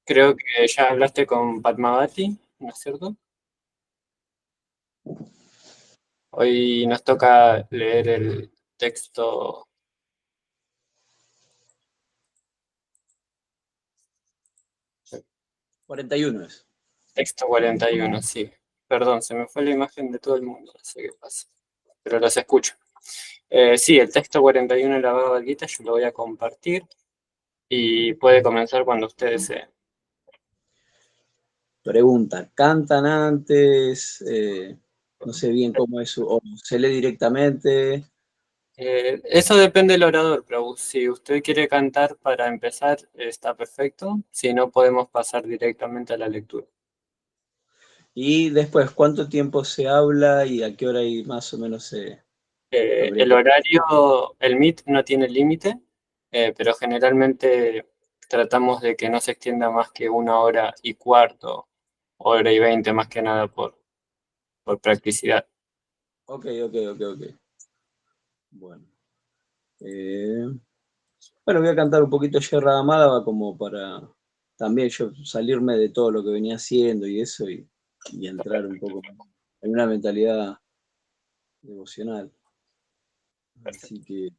Creo que ya hablaste con Padmavati, ¿no es cierto? Hoy nos toca leer el texto, 41 es. texto 41, sí. Perdón, se me fue la imagen de todo el mundo, no sé qué pasa, pero los escucho. Sí, el texto 41 de la Bhagavad Gita yo lo voy a compartir y puede comenzar cuando usted desee. Pregunta, ¿cantan antes? No sé bien cómo es, o se lee directamente. Eso depende del orador, pero si usted quiere cantar para empezar, está perfecto. Si no, podemos pasar directamente a la lectura. Y después, ¿cuánto tiempo se habla y a qué hora y más o menos se habría El que... horario, el Meet no tiene límite, pero generalmente tratamos de que no se extienda más que 1 hora y cuarto, 1 hora y 20 más que nada por practicidad. Ok. Bueno. Eh, bueno, voy a cantar un poquito Yerra Amada como para también yo salirme de todo lo que venía haciendo y eso y entrar un poco en una mentalidad devocional. Así que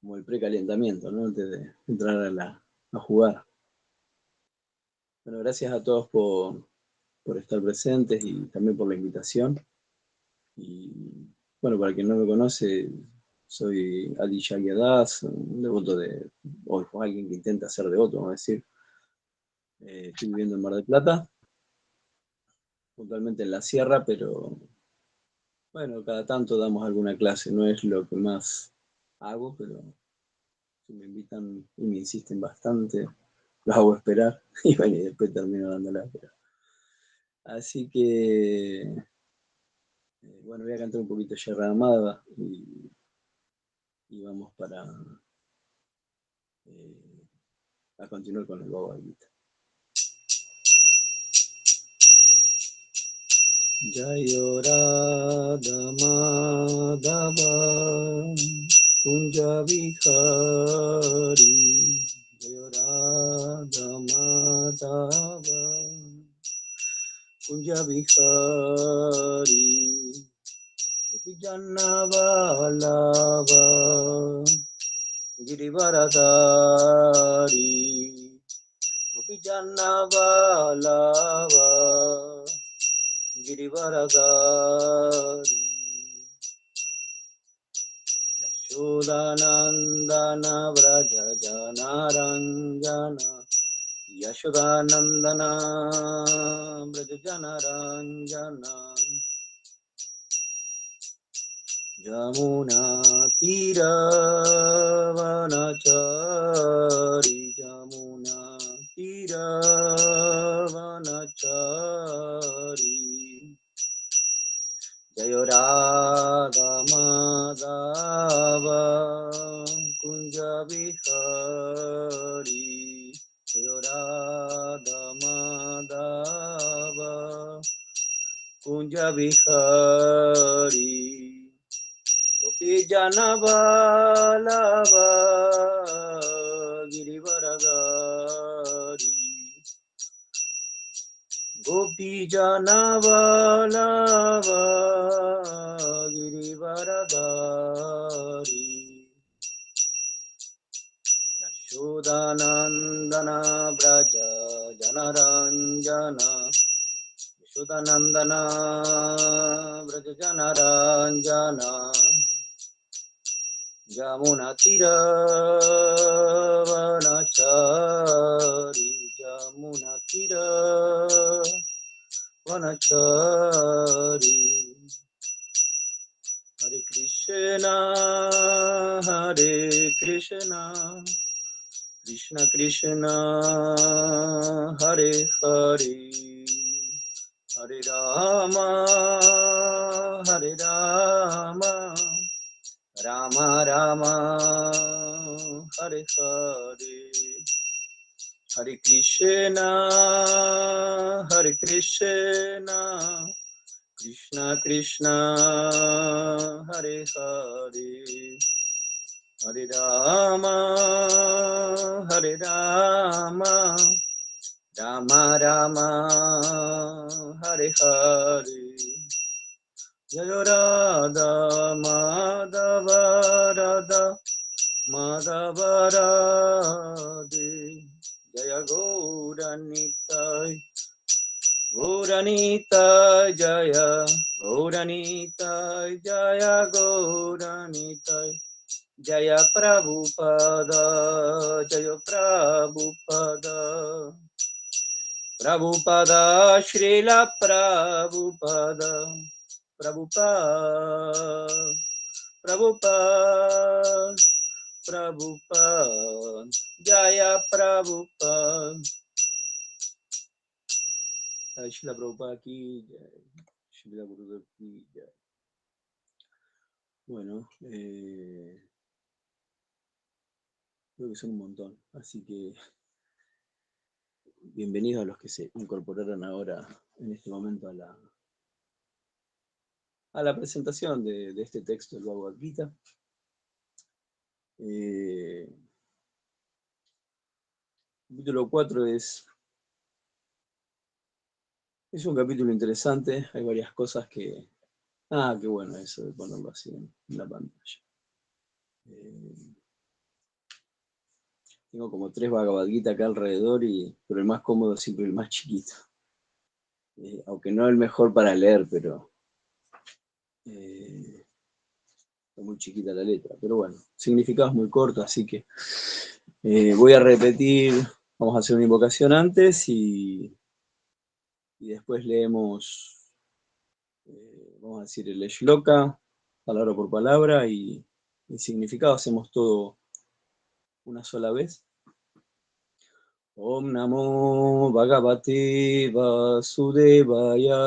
como el precalentamiento, ¿no? Antes de entrar a jugar. Bueno, gracias a todos por estar presentes y también por la invitación. Y bueno, para quien no me conoce, soy Adi Shagyadas, un devoto o alguien que intenta ser devoto, vamos a decir. Estoy viviendo en Mar del Plata, puntualmente en la sierra, pero bueno, cada tanto damos alguna clase, no es lo que más hago, pero si me invitan y me insisten bastante, los hago esperar y bueno, y después termino dándola. Así que, bueno, voy a cantar un poquito Yerra Amada y vamos a continuar con el Bhagavad Gita. Jayo Radha Madhava Kunja Vihari Jayo Radha Madhava Kunja Vihari Gopijanna Vallabha Girivaradari Gopijanna Vallabha Girivaradari Yashodanandana Vraja Janaranjana Yashodanandana Vraja Janaranjana Jamuna Tira Vanachari Jamuna Tira Vanachari Jayo Radha Madhava Kunja Vihari Jayo Radha Madhava Kunja Vihari Gopijana Vallabha Girivaradari Gopijana Vallabha Girivaradari Yashodanandana Braja Janaranjana Yashodanandana Braja Janaranjana Jamuna Tira Vanachari Jamuna Tira Vanachari Hare Krishna Krishna Krishna Hare Hare Hare Rama Rama Rama Hare Hare Hare Krishna Krishna Krishna Hare Hare Hare Rama, Hare Rama, Rama Rama, Hare Hare. Jaya Radha Madhava Radha Madhava Radhe. Jaya Gauranitai, Gauranitai Jaya, Gauranitai Jaya, Gauranitai Jaya Prabhupada, Jaya Prabhupada. Prabhupada, Srila Prabhupada, Prabhupada, Prabhupada, Prabhupada, Jaya Prabhupada. Srila Prabhupada aquí, Srila Gurudev aquí. Bueno, creo que son un montón, así que bienvenidos a los que se incorporaron ahora en este momento a la presentación de este texto del Bhagavad Gita. Capítulo 4 es un capítulo interesante, hay varias cosas que... qué bueno eso de ponerlo así en la pantalla. Tengo como 3 Bhagavad Gita acá alrededor, pero el más cómodo es siempre el más chiquito. Aunque no el mejor para leer, pero está muy chiquita la letra. Pero bueno, significado es muy corto, así que voy a repetir, vamos a hacer una invocación antes y después leemos, vamos a decir el shloka, palabra por palabra, y el significado hacemos todo una sola vez. Om Namo Bhagavate Vasudevaya.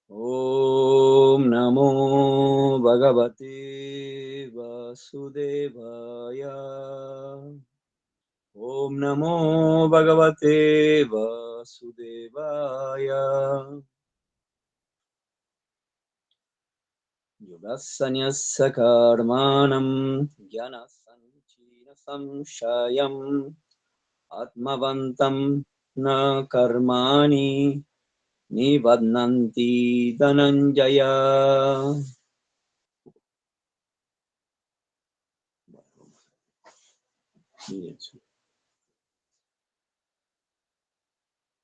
Om Namo Bhagavate Vasudevaya. Om Namo Bhagavate Vasudevaya. Yogasanyasya karmanam jnanasanchina samshayam atmavantam na karmani nibadnanti dhananjaya.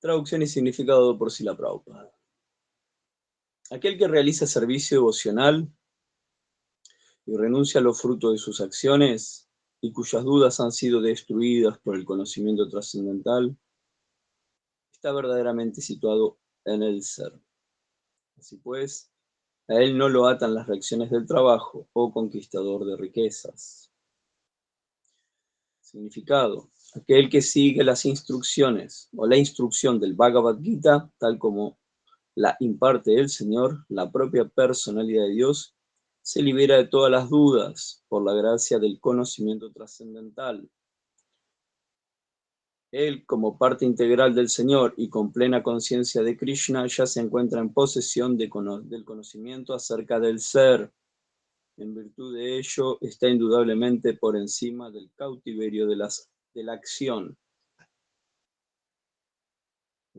Traducción y significado por Srila Prabhupada. Aquel que realiza servicio devocional y renuncia a los frutos de sus acciones y cuyas dudas han sido destruidas por el conocimiento trascendental, está verdaderamente situado en el ser. Así pues, a él no lo atan las reacciones del trabajo o conquistador de riquezas. Significado: aquel que sigue las instrucciones o la instrucción del Bhagavad Gita, tal como la imparte el Señor, la propia personalidad de Dios, se libera de todas las dudas por la gracia del conocimiento trascendental. Él, como parte integral del Señor y con plena conciencia de Krishna, ya se encuentra en posesión del conocimiento acerca del ser. En virtud de ello, está indudablemente por encima del cautiverio de la acción.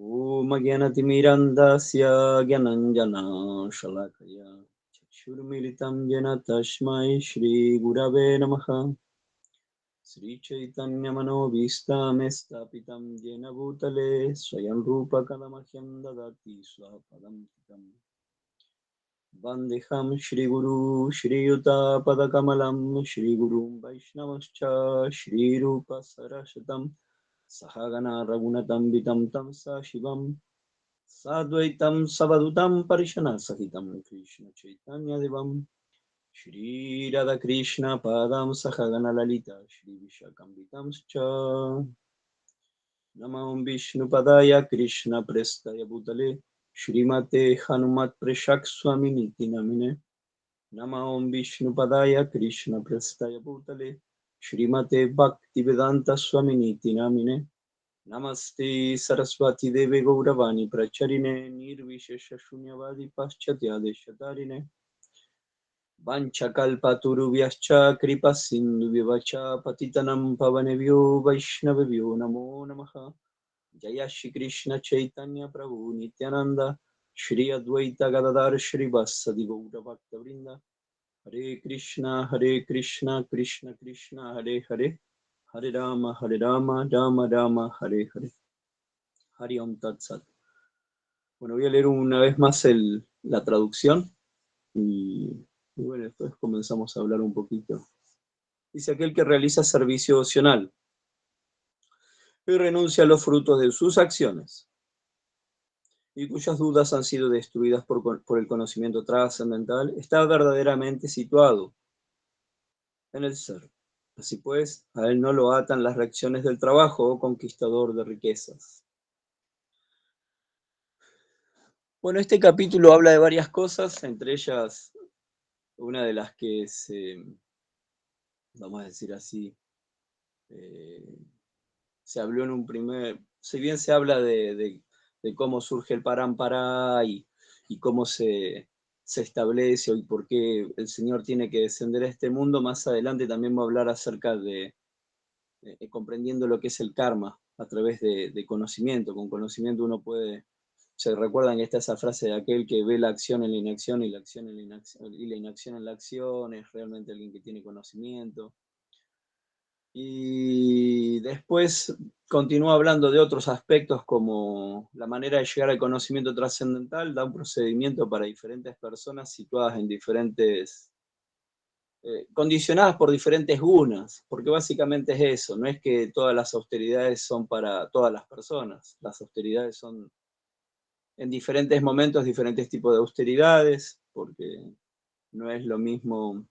Om Gyanatimirandasya Gyananjana Shalakaya Chakshurmilitam Jena Tashmai Shri Gurave Namaha. Sri Chaitanya Manobhistam Estapitam Jena Bhutale Swayam Rupa Kadamahyam Dadati Swapadam Tikam Vandeham Shri Guru Shri Yuta Padakamalam Shri Guru Vaishnavascha Shri Rupa Sarashatam Sahagana Ragunatam Vitam Tam Sa Shivam Sadvaitam Savadutam Parishana Sahitam Krishna Chaitanya Devam Shri Radha Krishna Padam Sahagana Lalita Shri Vishakambitam Cha Namam Vishnu Padaya Krishna Prestaya Bhutale Shrimate Hanumat Preshak Swaminiti Namine Namam Vishnu Padaya Krishna Prestaya Bhutale Shrimate Bhaktivedanta Swaminiti Namine Namaste Saraswati Deve Gauravani Pracharine Nirvishesha Shunyavadi Paschatya Deshatarine Vanchakalpaturubhyascha kripasindubhyacha patitanam pavanebhyo vaishnavebhyo namo namaha. Jaya Shri Krishna Chaitanya Prabhu Nityananda Shri Advaita Gadadhar Shri Vasadi Gaura Bhakta Vrinda Hare Krishna Krishna Krishna Hare Hare Hare Rama Rama Rama Hare Hare. Hari Om Tat Sat. Bueno, voy a leer una vez más la traducción y bueno, después comenzamos a hablar un poquito. Dice: aquel que realiza servicio devocional y renuncia a los frutos de sus acciones y cuyas dudas han sido destruidas por el conocimiento trascendental, está verdaderamente situado en el ser. Así pues, a él no lo atan las reacciones del trabajo o conquistador de riquezas. Bueno, este capítulo habla de varias cosas, entre ellas una de las que vamos a decir así, se habló en un primer, si bien se habla de cómo surge el Parampara y cómo se establece y por qué el Señor tiene que descender a este mundo, más adelante también va a hablar acerca de comprendiendo lo que es el karma a través de conocimiento. Con conocimiento uno puede, se recuerdan que está esa frase de aquel que ve la acción en la inacción y la acción en la inacción, y la inacción en la acción, es realmente alguien que tiene conocimiento. Y después continúa hablando de otros aspectos como la manera de llegar al conocimiento trascendental, da un procedimiento para diferentes personas situadas en diferentes, condicionadas por diferentes gunas, porque básicamente es eso, no es que todas las austeridades son para todas las personas, las austeridades son en diferentes momentos, diferentes tipos de austeridades, porque no es lo mismo,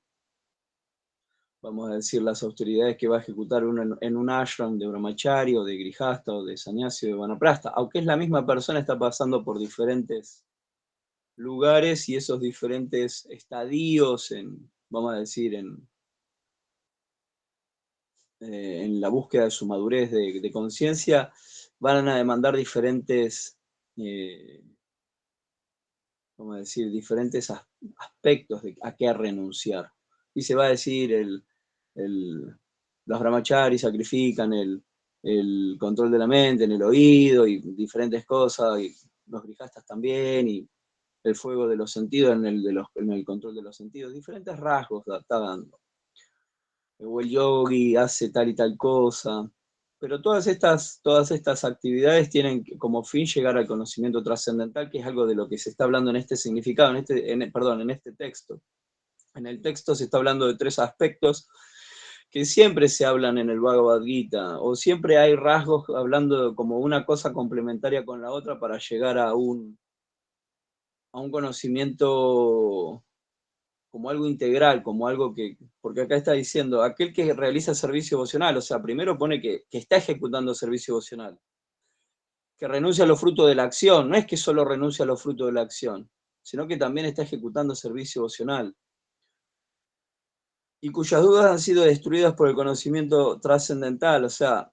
vamos a decir, las austeridades que va a ejecutar uno en un ashram de brahmachari o de grihasta o de sannyasi o de vanaprastha, aunque es la misma persona, está pasando por diferentes lugares y esos diferentes estadios vamos a decir, en la búsqueda de su madurez de conciencia, van a demandar diferentes, vamos a decir, diferentes aspectos a qué renunciar. Y se va a decir, los brahmacharis sacrifican el control de la mente en el oído y diferentes cosas, y los grijastas también, y el fuego de los sentidos en el control de los sentidos, diferentes rasgos está dando. O el yogi hace tal y tal cosa, pero todas estas actividades tienen como fin llegar al conocimiento trascendental, que es algo de lo que se está hablando en este significado, en este texto. En el texto se está hablando de tres aspectos que siempre se hablan en el Bhagavad Gita, o siempre hay rasgos hablando como una cosa complementaria con la otra para llegar a un conocimiento como algo integral, como algo porque acá está diciendo, aquel que realiza servicio devocional, o sea, primero pone que está ejecutando servicio devocional, que renuncia a los frutos de la acción, no es que solo renuncia a los frutos de la acción, sino que también está ejecutando servicio devocional, y cuyas dudas han sido destruidas por el conocimiento trascendental, o sea,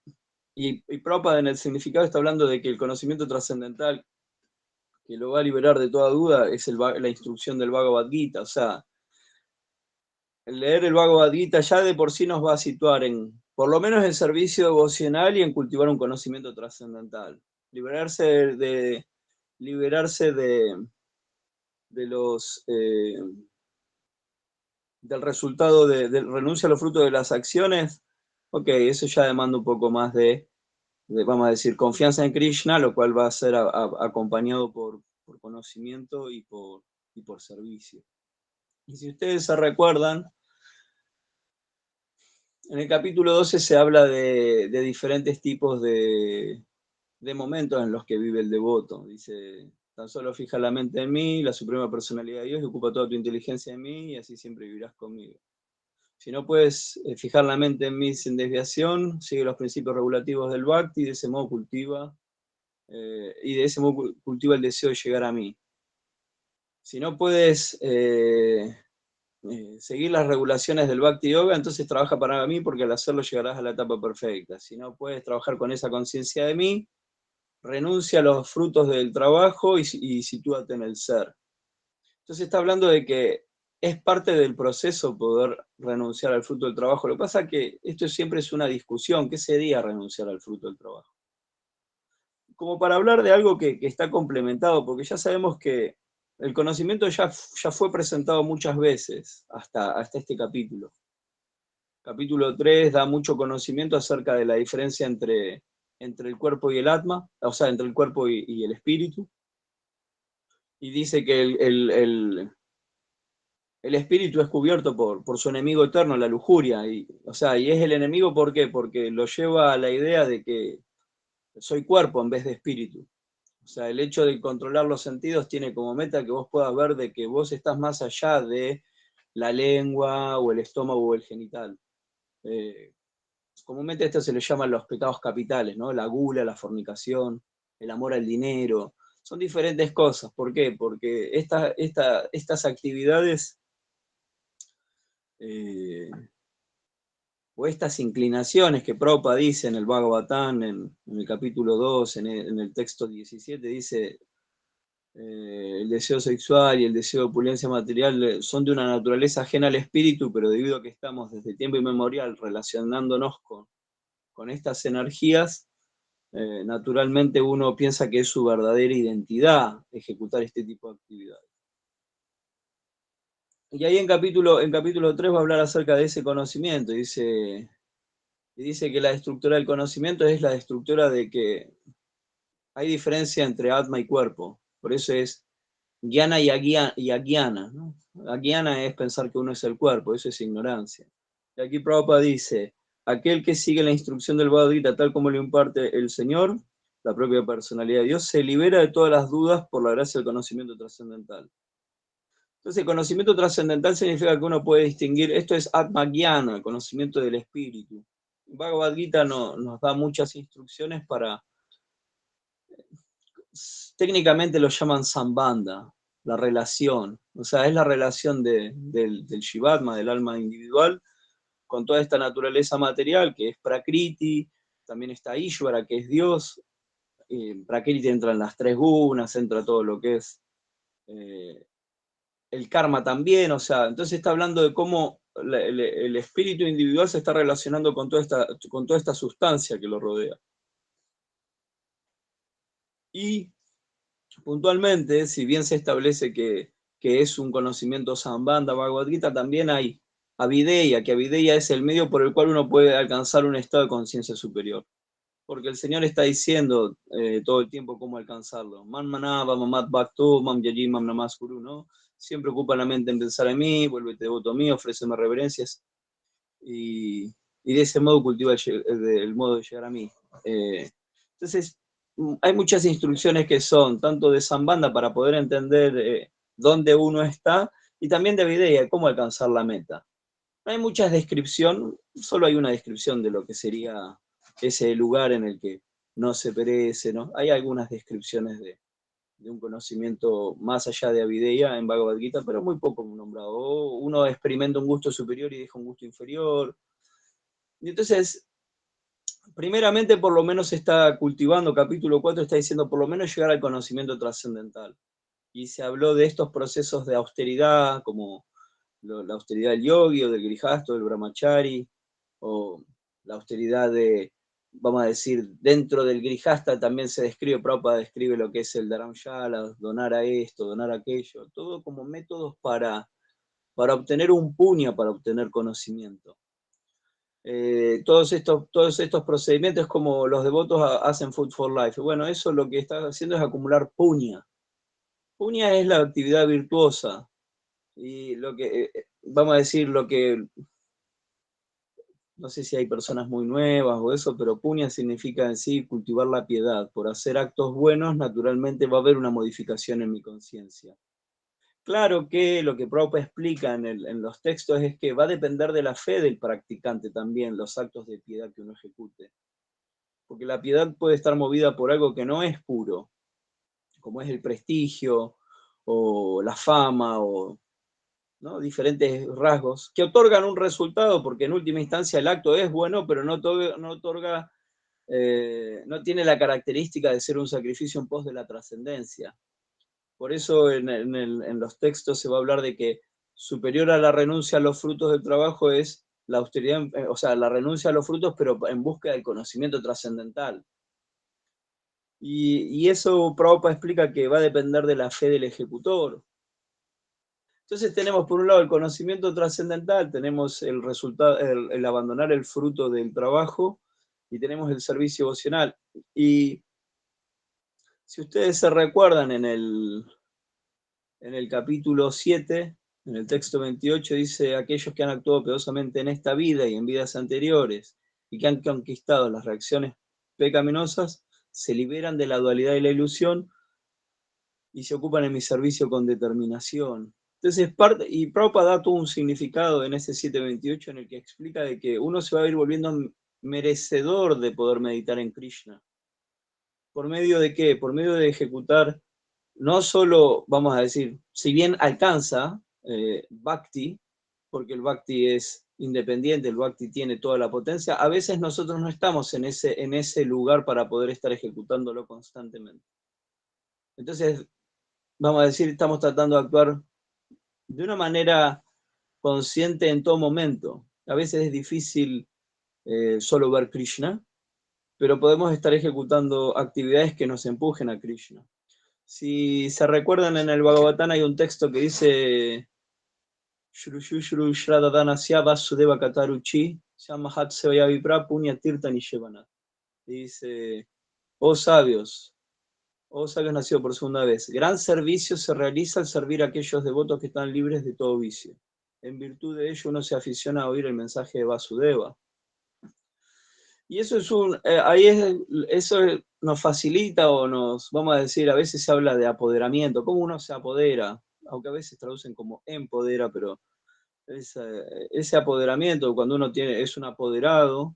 y Prabhupada en el significado está hablando de que el conocimiento trascendental que lo va a liberar de toda duda es la instrucción del Bhagavad Gita, o sea, el leer el Bhagavad Gita ya de por sí nos va a situar por lo menos en servicio devocional y en cultivar un conocimiento trascendental. Liberarse de los del resultado del renuncia a los frutos de las acciones, ok, eso ya demanda un poco más de, vamos a decir, confianza en Krishna, lo cual va a ser acompañado por conocimiento y por servicio. Y si ustedes se recuerdan, en el capítulo 12 se habla de diferentes tipos de momentos en los que vive el devoto. Dice, tan solo fija la mente en mí, la suprema personalidad de Dios, y ocupa toda tu inteligencia en mí, y así siempre vivirás conmigo. Si no puedes fijar la mente en mí sin desviación, sigue los principios regulativos del Bhakti, y de ese modo cultiva el deseo de llegar a mí. Si no puedes seguir las regulaciones del Bhakti Yoga, entonces trabaja para mí, porque al hacerlo llegarás a la etapa perfecta. Si no puedes trabajar con esa conciencia de mí, renuncia a los frutos del trabajo y sitúate en el ser. Entonces está hablando de que es parte del proceso poder renunciar al fruto del trabajo. Lo que pasa es que esto siempre es una discusión. ¿Qué sería renunciar al fruto del trabajo? Como para hablar de algo que está complementado, porque ya sabemos que el conocimiento ya fue presentado muchas veces hasta este capítulo. Capítulo 3 da mucho conocimiento acerca de la diferencia entre el cuerpo y el atma, o sea, entre el cuerpo y el espíritu. Y dice que el espíritu es cubierto por su enemigo eterno, la lujuria. O sea, y es el enemigo, ¿por qué? Porque lo lleva a la idea de que soy cuerpo en vez de espíritu. O sea, el hecho de controlar los sentidos tiene como meta que vos puedas ver de que vos estás más allá de la lengua o el estómago o el genital. Comúnmente esto se le llaman los pecados capitales, ¿no? La gula, la fornicación, el amor al dinero. Son diferentes cosas. ¿Por qué? Porque estas actividades o estas inclinaciones que Prabhupada dice en el Bhagavatam, en el capítulo 2, en el texto 17, dice el deseo sexual y el deseo de opulencia material son de una naturaleza ajena al espíritu, pero debido a que estamos desde tiempo inmemorial relacionándonos con estas energías, naturalmente uno piensa que es su verdadera identidad ejecutar este tipo de actividades. Y ahí en capítulo 3 va a hablar acerca de ese conocimiento, y dice que la estructura del conocimiento es la estructura de que hay diferencia entre atma y cuerpo, por eso es Jnana y Agyana, ¿no? Agyana es pensar que uno es el cuerpo, eso es ignorancia. Y aquí Prabhupada dice, aquel que sigue la instrucción del Bhagavad Gita tal como le imparte el Señor, la propia personalidad de Dios, se libera de todas las dudas por la gracia del conocimiento trascendental. Entonces, el conocimiento trascendental significa que uno puede distinguir, esto es Atma Jnana, el conocimiento del espíritu. Bhagavad Gita nos da muchas instrucciones para, técnicamente lo llaman Sambandha, la relación, o sea, es la relación del Shivatma, del alma individual, con toda esta naturaleza material que es Prakriti, también está Ishvara, que es Dios, Prakriti entra en las tres gunas, entra todo lo que es el karma también, o sea, entonces está hablando de cómo el espíritu individual se está relacionando con toda esta sustancia que lo rodea. Y puntualmente, si bien se establece que es un conocimiento Sambandha, Bhagavad Gita, también hay Avideya, que Avideya es el medio por el cual uno puede alcanzar un estado de conciencia superior. Porque el Señor está diciendo todo el tiempo cómo alcanzarlo. Man manava mamat bhakto mam yaji mam namaskuru, ¿no? Siempre ocupa la mente en pensar en mí, vuélvete devoto a mí, ofréceme reverencias. Y de ese modo cultiva el modo de llegar a mí. Entonces, hay muchas instrucciones que son tanto de Sambandha para poder entender dónde uno está y también de Avideya, cómo alcanzar la meta. No hay mucha descripción, solo hay una descripción de lo que sería ese lugar en el que no se perece, ¿no? Hay algunas descripciones de un conocimiento más allá de Avideya en Bhagavad Gita, pero muy poco nombrado. Uno experimenta un gusto superior y deja un gusto inferior. Y entonces, primeramente, por lo menos se está cultivando, capítulo 4 está diciendo por lo menos llegar al conocimiento trascendental. Y se habló de estos procesos de austeridad, como la austeridad del yogi o del grihasta, del brahmachari, o la austeridad de, vamos a decir, dentro del grihasta también se describe, Prabhupada describe lo que es el dharamshala, donar a esto, donar a aquello, todo como métodos para obtener un puño, para obtener conocimiento. Todos estos procedimientos como los devotos hacen Food for Life. Bueno, eso lo que está haciendo es acumular puña. Puña es la actividad virtuosa. Y lo que, vamos a decir, lo que, no sé si hay personas muy nuevas o eso, pero puña significa en sí cultivar la piedad. Por hacer actos buenos, naturalmente va a haber una modificación en mi conciencia. Claro que lo que Prabhupada explica en los textos es que va a depender de la fe del practicante también, los actos de piedad que uno ejecute. Porque la piedad puede estar movida por algo que no es puro, como es el prestigio, o la fama, o ¿no? Diferentes rasgos, que otorgan un resultado, porque en última instancia el acto es bueno, pero no otorga, no tiene la característica de ser un sacrificio en pos de la trascendencia. Por eso en los textos se va a hablar de que superior a la renuncia a los frutos del trabajo es la austeridad, o sea, la renuncia a los frutos, pero en busca del conocimiento trascendental. Y eso Prabhupada explica que va a depender de la fe del ejecutor. Entonces tenemos por un lado el conocimiento trascendental, tenemos el resultado, el abandonar el fruto del trabajo, y tenemos el servicio vocacional. Y si ustedes se recuerdan en el capítulo 7, en el texto 28, dice: aquellos que han actuado piadosamente en esta vida y en vidas anteriores, y que han conquistado las reacciones pecaminosas, se liberan de la dualidad y la ilusión, y se ocupan en mi servicio con determinación. Entonces, y Prabhupada da todo un significado en ese 7.28 en el que explica de que uno se va a ir volviendo merecedor de poder meditar en Krishna. ¿Por medio de qué? Por medio de ejecutar, no solo, vamos a decir, si bien alcanza Bhakti, porque el Bhakti es independiente, el Bhakti tiene toda la potencia, a veces nosotros no estamos en ese lugar para poder estar ejecutándolo constantemente. Entonces, vamos a decir, estamos tratando de actuar de una manera consciente en todo momento. A veces es difícil solo ver Krishna, pero podemos estar ejecutando actividades que nos empujen a Krishna. Si se recuerdan, en el Bhagavatam hay un texto que dice: Shru Shradadhanasya Vasudeva Kataruchi Shamahat Sevaya Vipra Punya Tirta Nishevanat. Dice: oh sabios nacidos por segunda vez, gran servicio se realiza al servir a aquellos devotos que están libres de todo vicio. En virtud de ello uno se aficiona a oír el mensaje de Vasudeva. Y eso es eso nos facilita, o nos, vamos a decir, a veces se habla de apoderamiento, cómo uno se apodera, aunque a veces traducen como empodera, pero ese apoderamiento, cuando uno es un apoderado,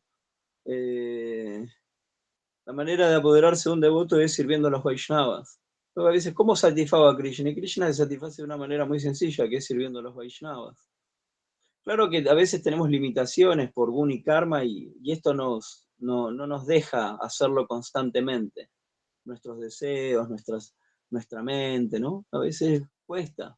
la manera de apoderarse de un devoto es sirviendo a los Vaishnavas. Luego a veces, ¿cómo satisfago a Krishna? Y Krishna se satisface de una manera muy sencilla, que es sirviendo a los Vaishnavas. Claro que a veces tenemos limitaciones por guna y karma, y esto no nos deja hacerlo constantemente. Nuestros deseos, nuestra mente, ¿no? A veces cuesta.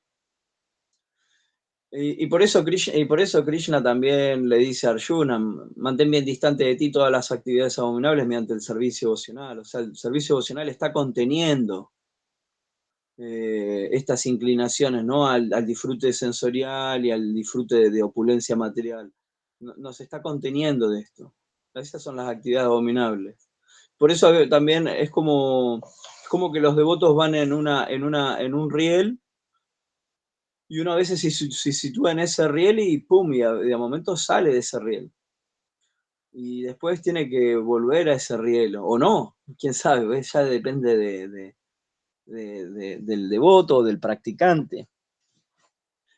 Y por eso Krishna también le dice a Arjuna: mantén bien distante de ti todas las actividades abominables mediante el servicio devocional. O sea, el servicio devocional está conteniendo estas inclinaciones, ¿no? Al disfrute sensorial y al disfrute de opulencia material. Nos está conteniendo de esto. Esas son las actividades abominables. Por eso también es como que los devotos van en un riel, y uno a veces se sitúa en ese riel y pum, y de momento sale de ese riel. Y después tiene que volver a ese riel, o no, quién sabe, ¿ves? Ya depende del devoto o del practicante.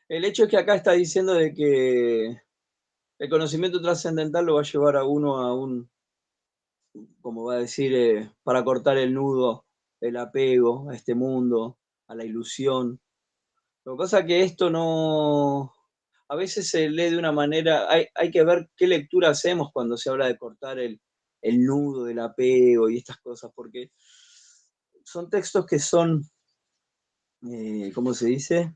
El hecho es que acá está diciendo de que el conocimiento trascendental lo va a llevar a uno a como va a decir, para cortar el nudo, el apego a este mundo, a la ilusión. Lo que pasa es que esto no, a veces se lee de una manera, hay que ver qué lectura hacemos cuando se habla de cortar el nudo del apego y estas cosas, porque son textos que son, ¿cómo se dice?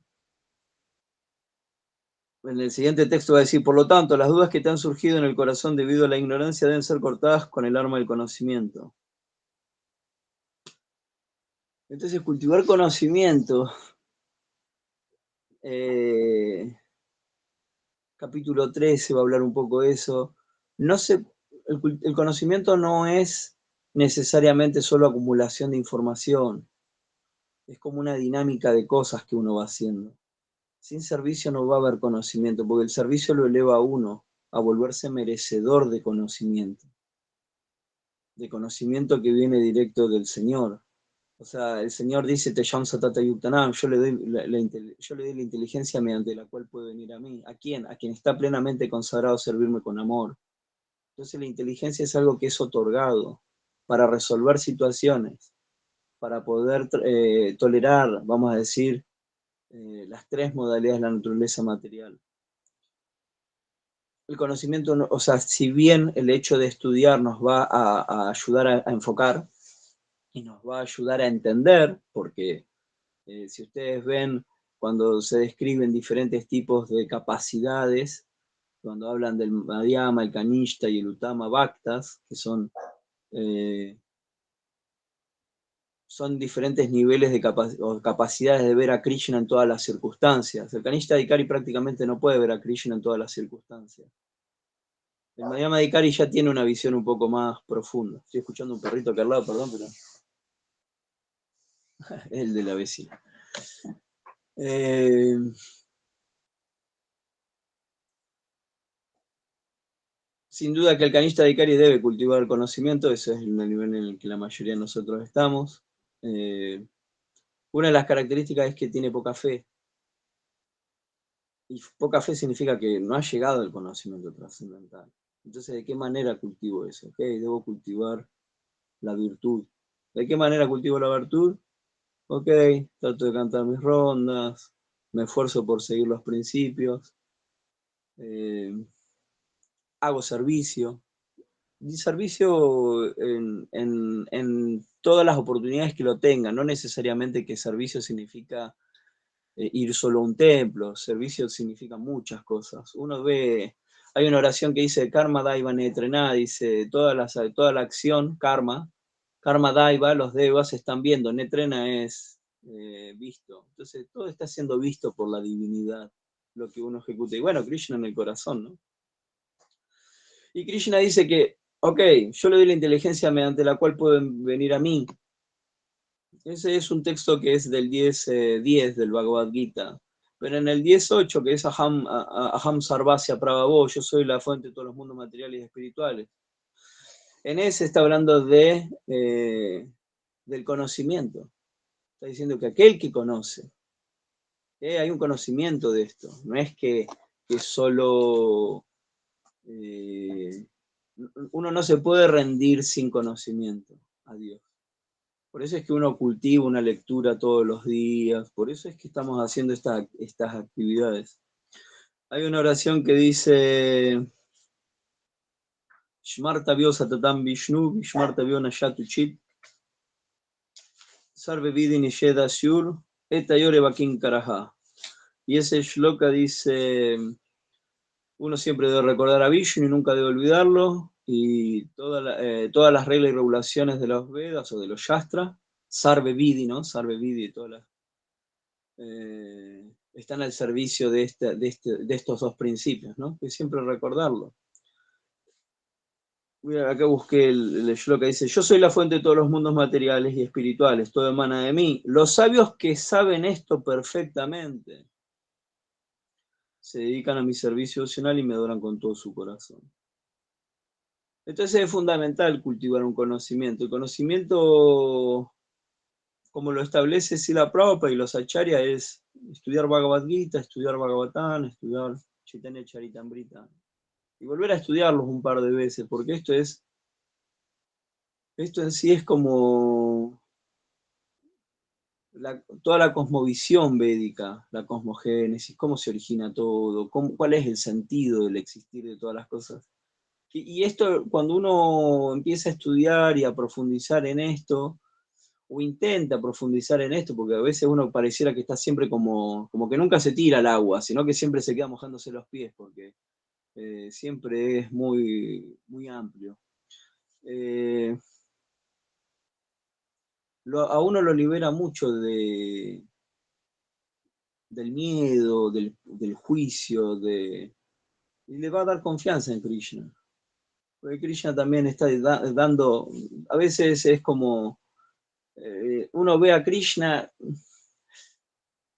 En el siguiente texto va a decir: por lo tanto, las dudas que te han surgido en el corazón debido a la ignorancia deben ser cortadas con el arma del conocimiento. Entonces, cultivar conocimiento, capítulo 13 va a hablar un poco de eso. El conocimiento no es necesariamente solo acumulación de información, es como una dinámica de cosas que uno va haciendo. Sin servicio no va a haber conocimiento, porque el servicio lo eleva a uno a volverse merecedor de conocimiento que viene directo del Señor. O sea, el Señor dice: Teyam Satata Yuktanam, yo le doy la inteligencia mediante la cual puede venir a mí. ¿A quién? A quien está plenamente consagrado a servirme con amor. Entonces la inteligencia es algo que es otorgado para resolver situaciones, para poder tolerar, vamos a decir, las tres modalidades de la naturaleza material. El conocimiento, o sea, si bien el hecho de estudiar nos va a ayudar a enfocar y nos va a ayudar a entender, porque si ustedes ven cuando se describen diferentes tipos de capacidades, cuando hablan del Madhyama, el Kanishta y el Uttama Bhaktas, que son diferentes niveles de o capacidades de ver a Krishna en todas las circunstancias. El Kanishta Adhikari prácticamente no puede ver a Krishna en todas las circunstancias. El Madhyama Adhikari ya tiene una visión un poco más profunda. Estoy escuchando un perrito acá al lado, perdón, pero es el de la vecina. Sin duda que el Kanishta Adhikari debe cultivar el conocimiento, ese es el nivel en el que la mayoría de nosotros estamos. Una de las características es que tiene poca fe. Y poca fe significa que no ha llegado al conocimiento trascendental. Entonces, ¿de qué manera cultivo eso? Okay, debo cultivar la virtud. ¿De qué manera cultivo la virtud? Ok, trato de cantar mis rondas, me esfuerzo por seguir los principios, hago servicio. Y servicio en todas las oportunidades que lo tengan, no necesariamente que servicio significa ir solo a un templo, servicio significa muchas cosas. Uno ve, hay una oración que dice karma daiva netrena, dice toda la acción, karma daiva, los devas están viendo, netrena es visto. Entonces todo está siendo visto por la divinidad, lo que uno ejecuta. Y bueno, Krishna en el corazón, ¿no? Y Krishna dice que, ok, yo le doy la inteligencia mediante la cual pueden venir a mí. Ese es un texto que es del 10 del Bhagavad Gita. Pero en el 10.8, que es Aham Sarvasya Prabhavo, yo soy la fuente de todos los mundos materiales y espirituales. En ese está hablando del conocimiento. Está diciendo que aquel que conoce, hay un conocimiento de esto. No es que solo uno no se puede rendir sin conocimiento a Dios. Por eso es que uno cultiva una lectura todos los días, por eso es que estamos haciendo estas actividades. Hay una oración que dice Shmartavyo Satatam Vishnu, Shmartavyo Nashatu Chit, Sarve Vidi Nisheda Syur, Etayore Bakin Karaha. Y ese shloka dice, uno siempre debe recordar a Vishnu y nunca debe olvidarlo, y todas las reglas y regulaciones de los Vedas o de los Shastra, Sarve Vidi, ¿no? Sarve Vidi, todas las están al servicio de estos dos principios, ¿no? Que siempre recordarlo. Acá busqué el shloka que dice, yo soy la fuente de todos los mundos materiales y espirituales, todo emana de mí. Los sabios que saben esto perfectamente se dedican a mi servicio devocional y me adoran con todo su corazón. Entonces es fundamental cultivar un conocimiento. El conocimiento, como lo establece Srila Prabhupada y los Acharya, es estudiar Bhagavad Gita, estudiar Bhagavatam, estudiar Chaitanya Charitamrita y volver a estudiarlos un par de veces, porque esto en sí es como toda la cosmovisión védica, la cosmogénesis, cómo se origina todo, cuál es el sentido del existir de todas las cosas. Y esto, cuando uno empieza a estudiar y a profundizar en esto, o intenta profundizar en esto, porque a veces uno pareciera que está siempre como que nunca se tira al agua, sino que siempre se queda mojándose los pies, porque siempre es muy, muy amplio. A uno lo libera mucho del miedo, del juicio, y le va a dar confianza en Krishna. Porque Krishna también está dando, a veces es como, uno ve a Krishna,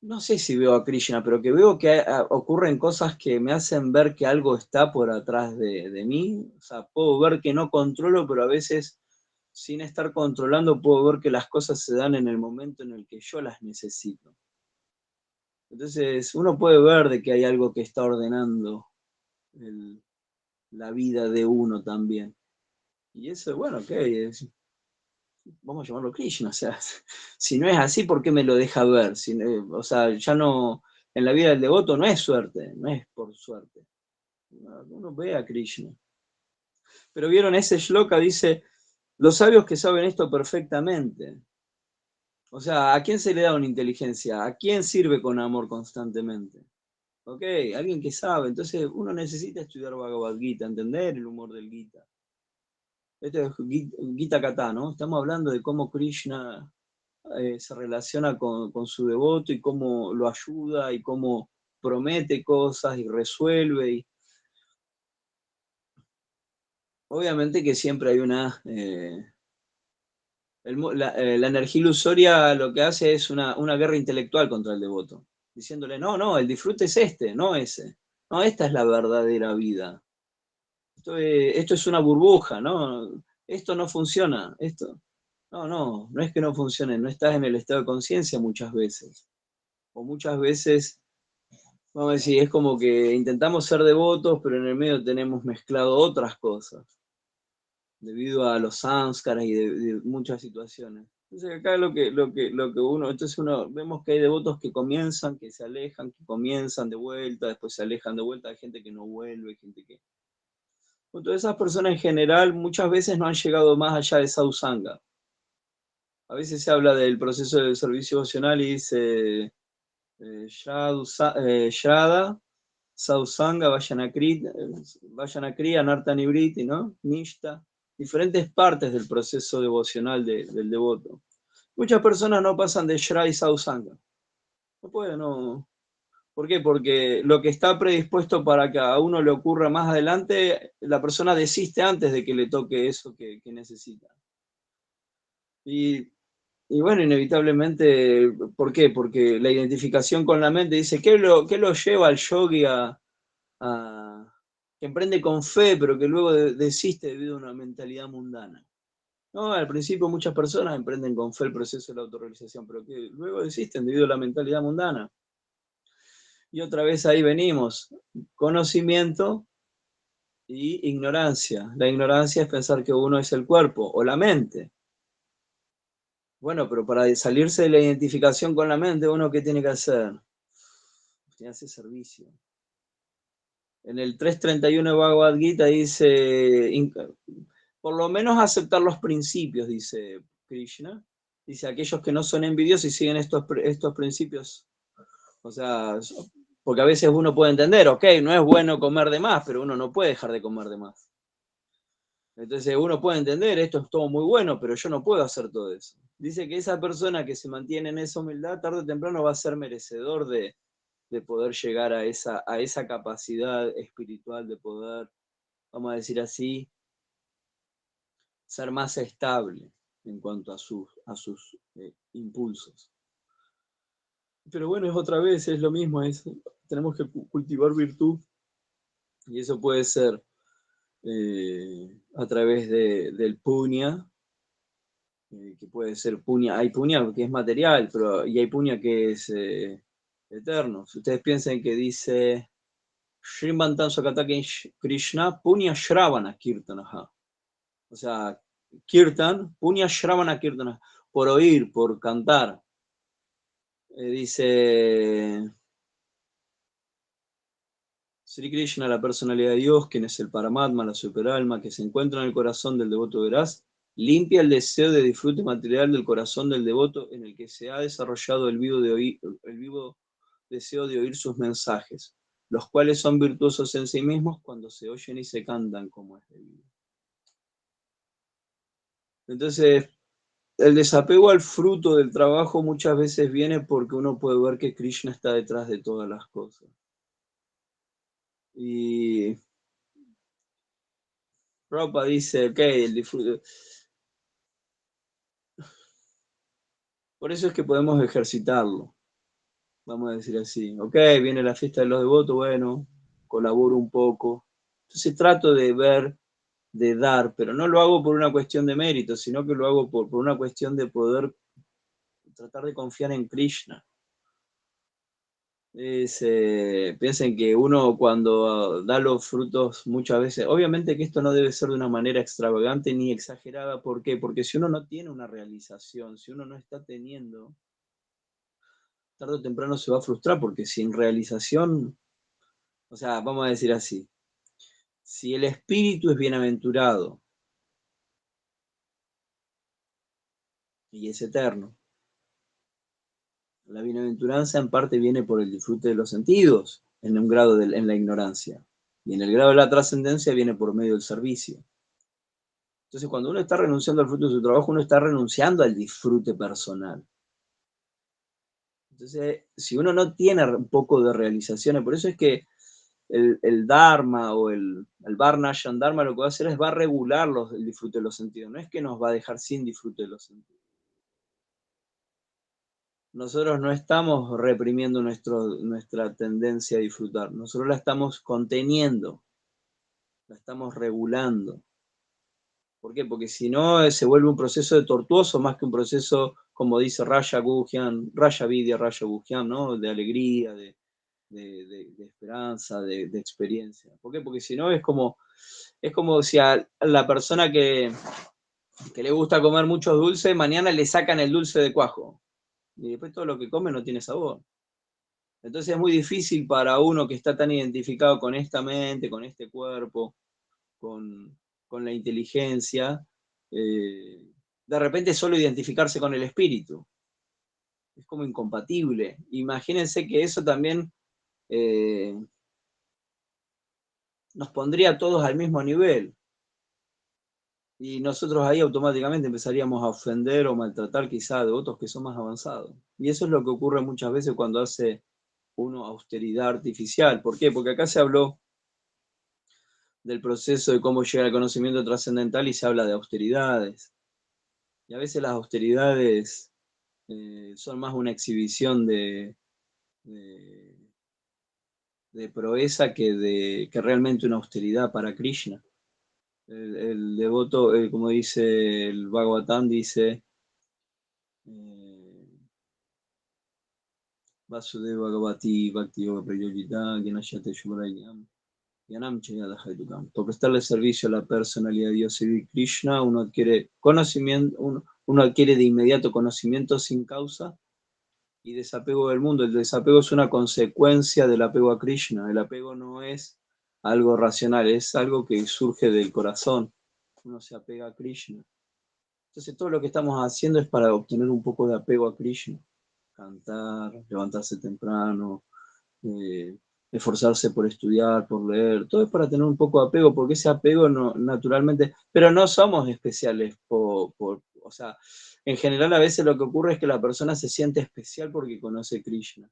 no sé si veo a Krishna, pero que veo que ocurren cosas que me hacen ver que algo está por atrás de mí. O sea, puedo ver que no controlo, pero a veces, sin estar controlando, puedo ver que las cosas se dan en el momento en el que yo las necesito. Entonces, uno puede ver de que hay algo que está ordenando la vida de uno también. Y eso, bueno, ok, vamos a llamarlo Krishna, o sea, si no es así, ¿por qué me lo deja ver? O sea, ya no, en la vida del devoto no es suerte, no es por suerte. Uno ve a Krishna. Pero vieron ese shloka, dice, los sabios que saben esto perfectamente. O sea, ¿a quién se le da una inteligencia? ¿A quién sirve con amor constantemente? Ok, alguien que sabe. Entonces uno necesita estudiar Bhagavad Gita, entender el humor del Gita. Este es Gita Kata, ¿no? Estamos hablando de cómo Krishna se relaciona con su devoto y cómo lo ayuda y cómo promete cosas y resuelve. Obviamente que siempre hay una... la energía ilusoria lo que hace es una guerra intelectual contra el devoto, diciéndole, no, no, el disfrute es este, no ese. No, esta es la verdadera vida. Esto es una burbuja, ¿no? Esto no funciona, esto. No, no, no es que no funcione, no estás en el estado de conciencia muchas veces. O muchas veces, vamos a decir, es como que intentamos ser devotos, pero en el medio tenemos mezclado otras cosas, debido a los samskaras y de muchas situaciones. Entonces acá lo que entonces uno, vemos que hay devotos que comienzan, que se alejan, que comienzan de vuelta, después se alejan de vuelta, hay gente que no vuelve, gente que... Todas esas personas en general muchas veces no han llegado más allá de Sausanga. A veces se habla del proceso de servicio emocional y dice Shraddha, Sausanga, Vayanakri, Anarta Nibriti, ¿no? Nishta, diferentes partes del proceso devocional del devoto. Muchas personas no pasan de Shraddha y Sausanga. No pueden, no. ¿Por qué? Porque lo que está predispuesto para que a uno le ocurra más adelante, la persona desiste antes de que le toque eso que necesita. Y, y bueno, inevitablemente, ¿por qué? Porque la identificación con la mente dice, ¿qué lo lleva al yogi que emprende con fe, pero que luego desiste debido a una mentalidad mundana? No, al principio muchas personas emprenden con fe el proceso de la autorrealización, pero que luego desisten debido a la mentalidad mundana. Y otra vez ahí venimos, conocimiento y ignorancia. La ignorancia es pensar que uno es el cuerpo o la mente. Bueno, pero para salirse de la identificación con la mente, ¿uno qué tiene que hacer? Tiene que hacer servicio. En el 331 de Bhagavad Gita dice, por lo menos aceptar los principios, dice Krishna. Dice, aquellos que no son envidiosos y siguen estos principios. O sea, porque a veces uno puede entender, ok, no es bueno comer de más, pero uno no puede dejar de comer de más. Entonces uno puede entender, esto es todo muy bueno, pero yo no puedo hacer todo eso. Dice que esa persona que se mantiene en esa humildad, tarde o temprano va a ser merecedor de poder llegar a esa capacidad espiritual de poder, vamos a decir así, ser más estable en cuanto a sus impulsos. Pero bueno, es otra vez, es lo mismo, tenemos que cultivar virtud y eso puede ser a través del puña, que puede ser puña, hay puña que es material, y hay puña que es eterno. Si ustedes piensan que dice Shrimantan Sakataki Krishna, puña Shravana Kirtanaha. O sea, Kirtan, puña Shravana Kirtanaha, por oír, por cantar. Dice Sri Krishna, la personalidad de Dios, quien es el Paramatma, la superalma, que se encuentra en el corazón del devoto veraz, limpia el deseo de disfrute material del corazón del devoto en el que se ha desarrollado el vivo deseo de oír sus mensajes, los cuales son virtuosos en sí mismos cuando se oyen y se cantan como es debido. Entonces, el desapego al fruto del trabajo muchas veces viene porque uno puede ver que Krishna está detrás de todas las cosas. Y Prabhupada dice, ok, el disfrute. Por eso es que podemos ejercitarlo, vamos a decir así. Ok, viene la fiesta de los devotos, bueno, colaboro un poco. Entonces trato de ver, de dar, pero no lo hago por una cuestión de mérito, sino que lo hago por una cuestión de poder tratar de confiar en Krishna. Piensen que uno cuando da los frutos muchas veces, obviamente que esto no debe ser de una manera extravagante ni exagerada. ¿Por qué? Porque si uno no tiene una realización, si uno no está teniendo, tarde o temprano se va a frustrar, porque sin realización, o sea, vamos a decir así, si el espíritu es bienaventurado y es eterno, La bienaventuranza en parte viene por el disfrute de los sentidos, en un grado en la ignorancia. Y en el grado de la trascendencia viene por medio del servicio. Entonces, cuando uno está renunciando al fruto de su trabajo, uno está renunciando al disfrute personal. Entonces, si uno no tiene un poco de realizaciones, por eso es que el Dharma o el Varnashram Dharma lo que va a hacer es va a regular el disfrute de los sentidos. No es que nos va a dejar sin disfrute de los sentidos. Nosotros no estamos reprimiendo nuestra tendencia a disfrutar, nosotros la estamos conteniendo, la estamos regulando. ¿Por qué? Porque si no se vuelve un proceso de tortuoso más que un proceso, como dice Raya Gugyam, Raya Vidya, Raya Gugyam, ¿no? De alegría, de esperanza, de experiencia. ¿Por qué? Porque si no es como si a la persona que le gusta comer muchos dulces, mañana le sacan el dulce de cuajo. Y después todo lo que come no tiene sabor. Entonces es muy difícil para uno que está tan identificado con esta mente, con este cuerpo, con la inteligencia, de repente solo identificarse con el espíritu. Es como incompatible. Imagínense que eso también nos pondría a todos al mismo nivel. Y nosotros ahí automáticamente empezaríamos a ofender o maltratar quizá a devotos que son más avanzados. Y eso es lo que ocurre muchas veces cuando hace uno austeridad artificial. ¿Por qué? Porque acá se habló del proceso de cómo llegar al conocimiento trascendental y se habla de austeridades. Y a veces las austeridades son más una exhibición de proeza que realmente una austeridad para Krishna. El devoto, como dice el Bhagavatam, dice Vasudeva Bhagavati Bhakti Yoga Prayojita Gyanashate Shurayam Yanam Chayadahaitukam. Por prestarle servicio a la personalidad de Dios y Krishna, uno adquiere conocimiento, uno adquiere de inmediato conocimiento sin causa y desapego del mundo. El desapego es una consecuencia del apego a Krishna. El apego no es algo racional, es algo que surge del corazón. Uno se apega a Krishna. Entonces todo lo que estamos haciendo es para obtener un poco de apego a Krishna. Cantar, levantarse temprano, esforzarse por estudiar, por leer, todo es para tener un poco de apego, porque ese apego no, naturalmente, pero no somos especiales o sea, en general a veces lo que ocurre es que la persona se siente especial porque conoce a Krishna.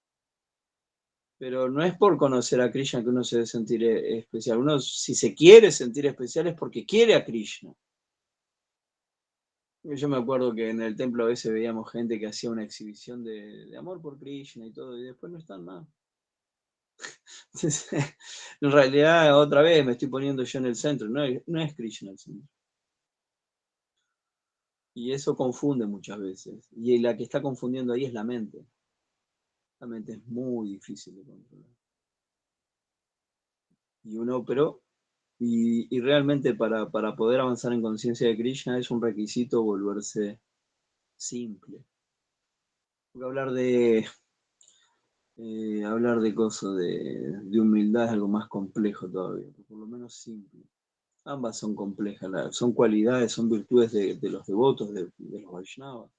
Pero no es por conocer a Krishna que uno se debe sentir especial. Uno, si se quiere sentir especial, es porque quiere a Krishna. Yo me acuerdo que en el templo a veces veíamos gente que hacía una exhibición de amor por Krishna y todo, y después no están más. En realidad, otra vez me estoy poniendo yo en el centro, no es Krishna el centro. Y eso confunde muchas veces. Y la que está confundiendo ahí es la mente. La mente es muy difícil de controlar. Y realmente para poder avanzar en conciencia de Krishna es un requisito volverse simple. Porque hablar de cosas de humildad es algo más complejo todavía, por lo menos simple. Ambas son complejas, son cualidades, son virtudes de los devotos, de los Vaishnavas.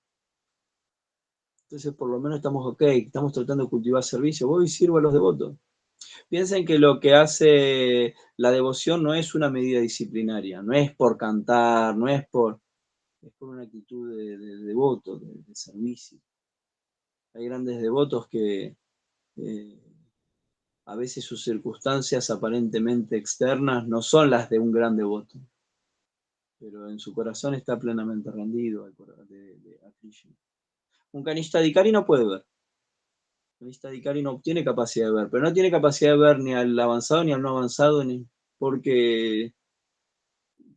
Entonces, por lo menos estamos ok, estamos tratando de cultivar servicio. Voy y sirvo a los devotos. Piensen que lo que hace la devoción no es una medida disciplinaria, no es por cantar, es por una actitud de devoto, de servicio. Hay grandes devotos que a veces sus circunstancias aparentemente externas no son las de un gran devoto, pero en su corazón está plenamente rendido a Krishna. Un Kanishta-dikari no puede ver. Un Kanishta-dikari no tiene capacidad de ver, pero no tiene capacidad de ver ni al avanzado ni al no avanzado, porque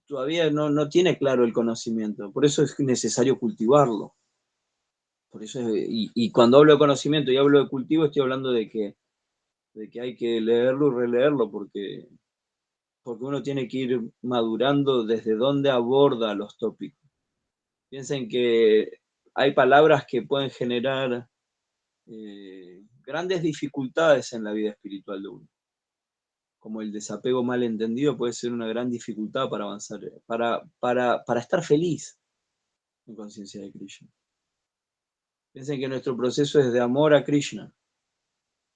todavía no tiene claro el conocimiento. Por eso es necesario cultivarlo. Por eso y cuando hablo de conocimiento y hablo de cultivo, estoy hablando de que hay que leerlo y releerlo, porque uno tiene que ir madurando desde dónde aborda los tópicos. Piensen que hay palabras que pueden generar grandes dificultades en la vida espiritual de uno. Como el desapego mal entendido puede ser una gran dificultad para avanzar, para estar feliz en conciencia de Krishna. Piensen que nuestro proceso es de amor a Krishna.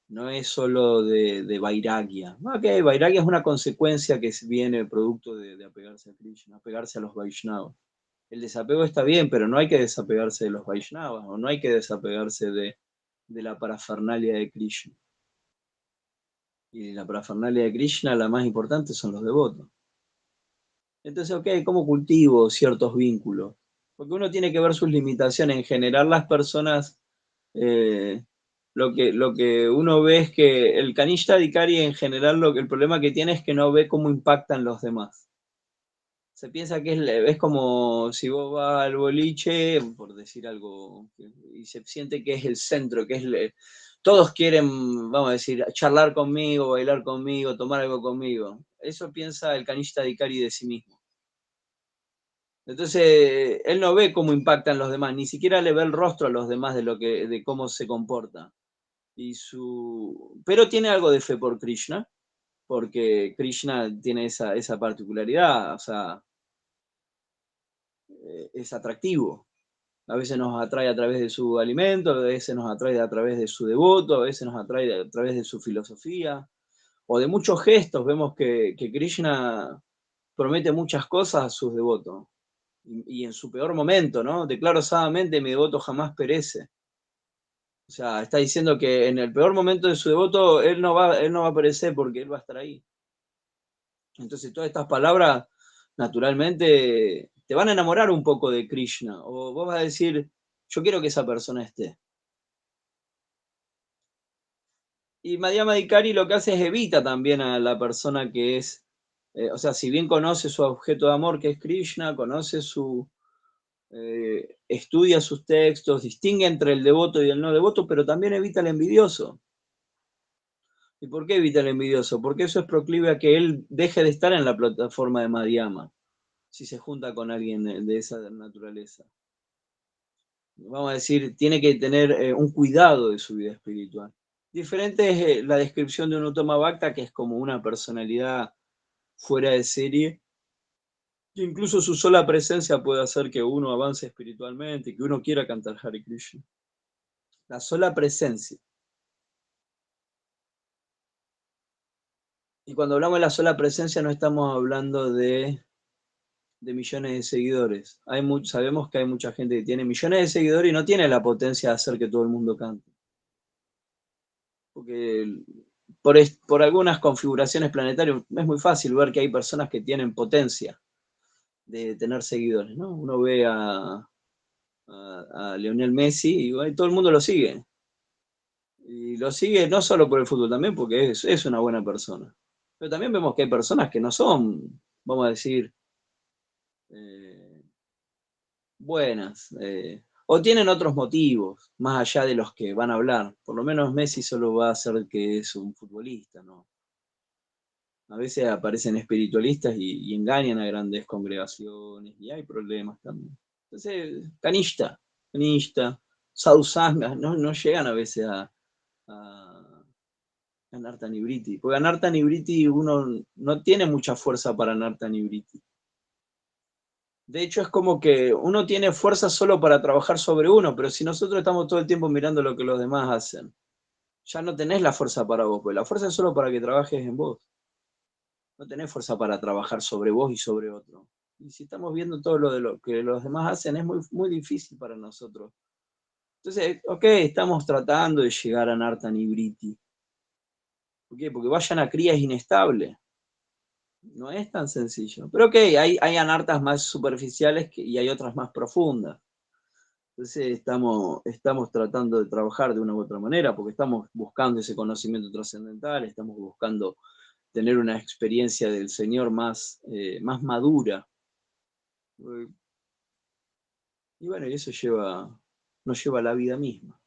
No es solo de vairagya. Ok, vairagya es una consecuencia que viene producto de apegarse a Krishna, apegarse a los Vaishnavas. El desapego está bien, pero no hay que desapegarse de los Vaishnavas, o no hay que desapegarse de la parafernalia de Krishna. Y la parafernalia de Krishna, la más importante, son los devotos. Entonces, ok, ¿cómo cultivo ciertos vínculos? Porque uno tiene que ver sus limitaciones. En general, las personas, lo que uno ve es que el Kanishta Adhikari, en general, el problema que tiene es que no ve cómo impactan los demás. Se piensa que es como si vos vas al boliche, por decir algo, y se siente que es el centro, que es todos quieren, vamos a decir, charlar conmigo, bailar conmigo, tomar algo conmigo. Eso piensa el Kanishta Adhikari de sí mismo. Entonces, él no ve cómo impactan los demás, ni siquiera le ve el rostro a los demás de cómo se comporta. Pero tiene algo de fe por Krishna, porque Krishna tiene esa particularidad, o sea, es atractivo. A veces nos atrae a través de su alimento, a veces nos atrae a través de su devoto, a veces nos atrae a través de su filosofía, o de muchos gestos. Vemos que Krishna promete muchas cosas a sus devotos. Y en su peor momento, ¿no? Declaro osadamente, mi devoto jamás perece. O sea, está diciendo que en el peor momento de su devoto, él no va a perecer porque él va a estar ahí. Entonces, todas estas palabras, naturalmente, te van a enamorar un poco de Krishna. O vos vas a decir, yo quiero que esa persona esté. Y Madhyamadikari lo que hace es evita también a la persona que es, o sea, si bien conoce su objeto de amor, que es Krishna, conoce estudia sus textos, distingue entre el devoto y el no devoto, pero también evita al envidioso. ¿Y por qué evita al envidioso? Porque eso es proclive a que él deje de estar en la plataforma de Madhyama, si se junta con alguien de esa naturaleza. Vamos a decir, tiene que tener un cuidado de su vida espiritual. Diferente es la descripción de un Uttama Bhakta, que es como una personalidad fuera de serie, que incluso su sola presencia puede hacer que uno avance espiritualmente, que uno quiera cantar Hare Krishna. La sola presencia. Y cuando hablamos de la sola presencia no estamos hablando de millones de seguidores. Sabemos que hay mucha gente que tiene millones de seguidores y no tiene la potencia de hacer que todo el mundo cante. Porque por algunas configuraciones planetarias es muy fácil ver que hay personas que tienen potencia de tener seguidores, ¿no? Uno ve a Lionel Messi y todo el mundo lo sigue. Y lo sigue no solo por el fútbol, también porque es una buena persona. Pero también vemos que hay personas que no son, vamos a decir, buenas, o tienen otros motivos, más allá de los que van a hablar. Por lo menos Messi solo va a hacer que es un futbolista, ¿no? A veces aparecen espiritualistas y engañan a grandes congregaciones y hay problemas también. Entonces, Kanishta, Sadhusanga, no llegan a veces a Nartanibriti, porque a Nartanibriti uno no tiene mucha fuerza para Nartanibriti. De hecho, es como que uno tiene fuerza solo para trabajar sobre uno, pero si nosotros estamos todo el tiempo mirando lo que los demás hacen, ya no tenés la fuerza para vos, porque la fuerza es solo para que trabajes en vos. No tenés fuerza para trabajar sobre vos y sobre otro. Y si estamos viendo todo lo de lo que los demás hacen, es muy, muy difícil para nosotros. Entonces, ok, estamos tratando de llegar a Nartanibriti. ¿Por qué? Porque Vayana Kriya es inestable. No es tan sencillo. Pero ok, hay anartas más superficiales y hay otras más profundas. Entonces estamos tratando de trabajar de una u otra manera, porque estamos buscando ese conocimiento trascendental, estamos buscando tener una experiencia del Señor más madura. Y bueno, y eso nos lleva a la vida misma.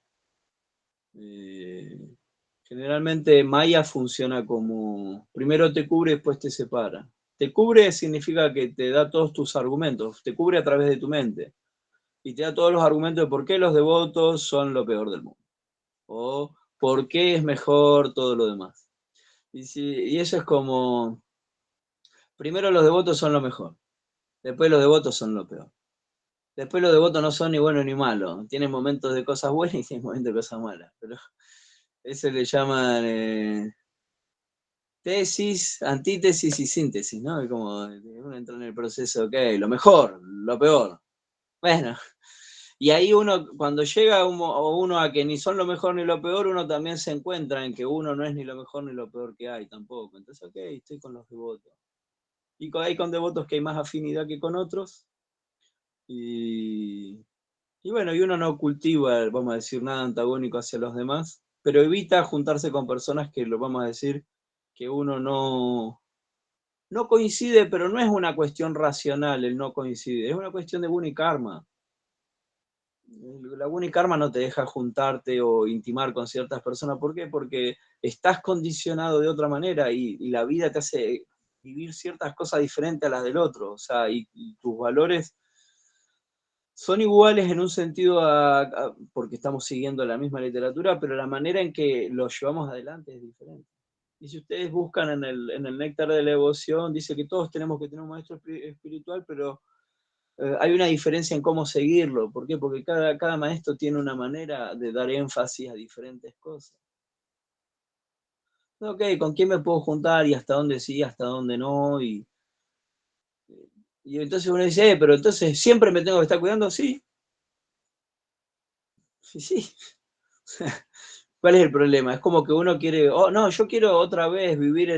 Generalmente Maya funciona como, primero te cubre, después te separa. Te cubre significa que te da todos tus argumentos, te cubre a través de tu mente. Y te da todos los argumentos de por qué los devotos son lo peor del mundo. O por qué es mejor todo lo demás. Y eso es como, primero los devotos son lo mejor, después los devotos son lo peor. Después los devotos no son ni buenos ni malos. Tienen momentos de cosas buenas y tienen momentos de cosas malas. Pero eso le llaman tesis, antítesis y síntesis, ¿no? Es como uno entra en el proceso, ok, lo mejor, lo peor. Bueno, y ahí uno, cuando llega uno a que ni son lo mejor ni lo peor, uno también se encuentra en que uno no es ni lo mejor ni lo peor que hay tampoco. Entonces, ok, estoy con los devotos. Y hay con devotos que hay más afinidad que con otros. Y bueno, y uno no cultiva, vamos a decir, nada antagónico hacia los demás, pero evita juntarse con personas que, lo vamos a decir, que uno no coincide, pero no es una cuestión racional el no coincide, es una cuestión de guna y karma. La guna y karma no te deja juntarte o intimar con ciertas personas. ¿Por qué? Porque estás condicionado de otra manera y la vida te hace vivir ciertas cosas diferentes a las del otro. O sea, y tus valores son iguales en un sentido porque estamos siguiendo la misma literatura, pero la manera en que lo llevamos adelante es diferente. Y si ustedes buscan en el Néctar de la Devoción, dice que todos tenemos que tener un maestro espiritual, pero hay una diferencia en cómo seguirlo. ¿Por qué? Porque cada maestro tiene una manera de dar énfasis a diferentes cosas. Ok, ¿con quién me puedo juntar y hasta dónde sí, hasta dónde no? Y entonces uno dice, pero entonces siempre me tengo que estar cuidando, sí. Sí, sí. ¿Cuál es el problema? Es como que uno quiere, oh, no, yo quiero otra vez vivir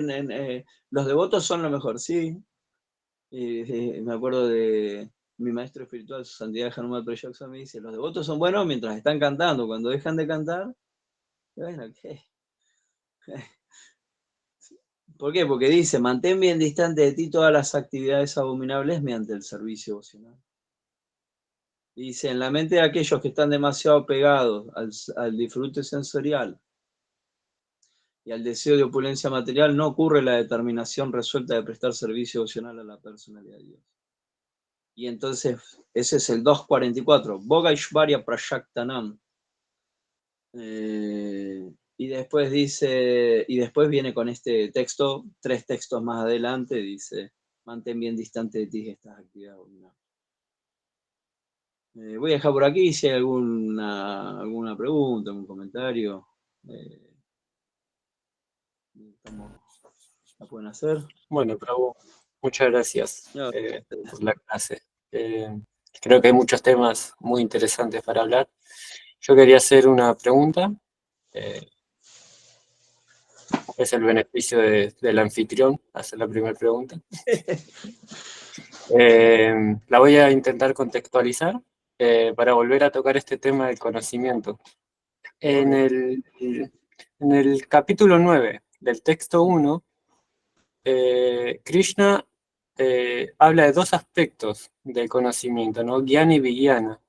los devotos son lo mejor, sí. Me acuerdo de mi maestro espiritual, su santidad Hanuman Proyaksa, me dice, los devotos son buenos mientras están cantando, cuando dejan de cantar, bueno, ¿qué? ¿Por qué? Porque dice, mantén bien distante de ti todas las actividades abominables mediante el servicio devocional. Dice, en la mente de aquellos que están demasiado pegados al disfrute sensorial y al deseo de opulencia material, no ocurre la determinación resuelta de prestar servicio devocional a la personalidad de Dios. Y entonces, ese es el 244, Boga Ishvarya Prashaktanam. Y después dice, y después viene con este texto, 3 textos más adelante, dice, mantén bien distante de ti estas actividades. Voy a dejar por aquí si hay alguna pregunta, algún comentario. ¿La pueden hacer? Bueno, Prabhu, muchas gracias No. por la clase. Creo que hay muchos temas muy interesantes para hablar. Yo quería hacer una pregunta. Es el beneficio del anfitrión, hacer la primera pregunta. La voy a intentar contextualizar para volver a tocar este tema del conocimiento. En el capítulo 9 del texto 1, Krishna habla de 2 aspectos del conocimiento, ¿no? Jnana y Vijnana.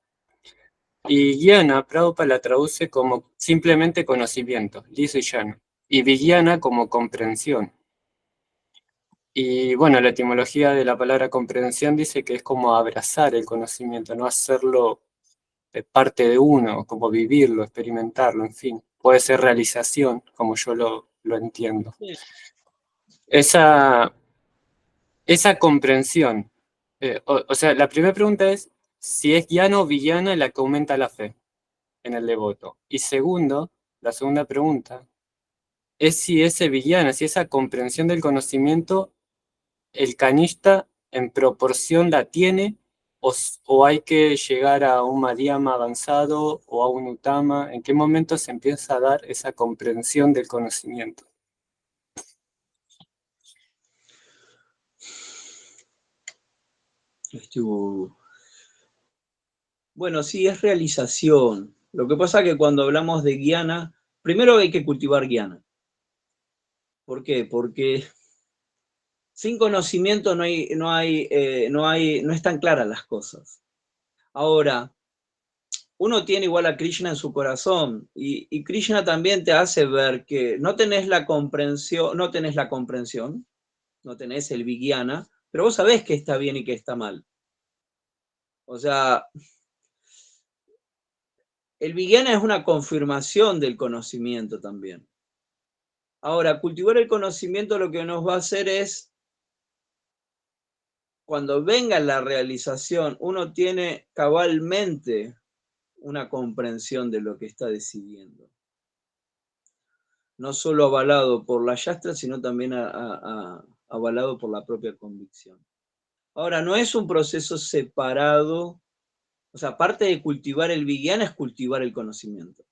Y Jnana, Prabhupada la traduce como simplemente conocimiento, liso y llano. Y Vijnana como comprensión. Y bueno, la etimología de la palabra comprensión dice que es como abrazar el conocimiento, no hacerlo parte de uno, como vivirlo, experimentarlo, en fin. Puede ser realización, como yo lo entiendo. Esa comprensión, o sea, la primera pregunta es si es jnana o vijnana la que aumenta la fe en el devoto. Y segundo, la segunda pregunta, es si ese vijnana, si esa comprensión del conocimiento, el kanishta en proporción la tiene o hay que llegar a un madhyama avanzado o a un uttama. ¿En qué momento se empieza a dar esa comprensión del conocimiento? Bueno, sí, es realización. Lo que pasa es que cuando hablamos de jnana, primero hay que cultivar jnana. ¿Por qué? Porque sin conocimiento no están claras las cosas. Ahora, uno tiene igual a Krishna en su corazón y Krishna también te hace ver que no tenés la comprensión, no tenés el vijnana, pero vos sabés que está bien y que está mal. O sea, el vijnana es una confirmación del conocimiento también. Ahora, cultivar el conocimiento lo que nos va a hacer es cuando venga la realización, uno tiene cabalmente una comprensión de lo que está decidiendo. No solo avalado por la yastra, sino también avalado por la propia convicción. Ahora, no es un proceso separado, o sea, aparte de cultivar el vijnana es cultivar el conocimiento.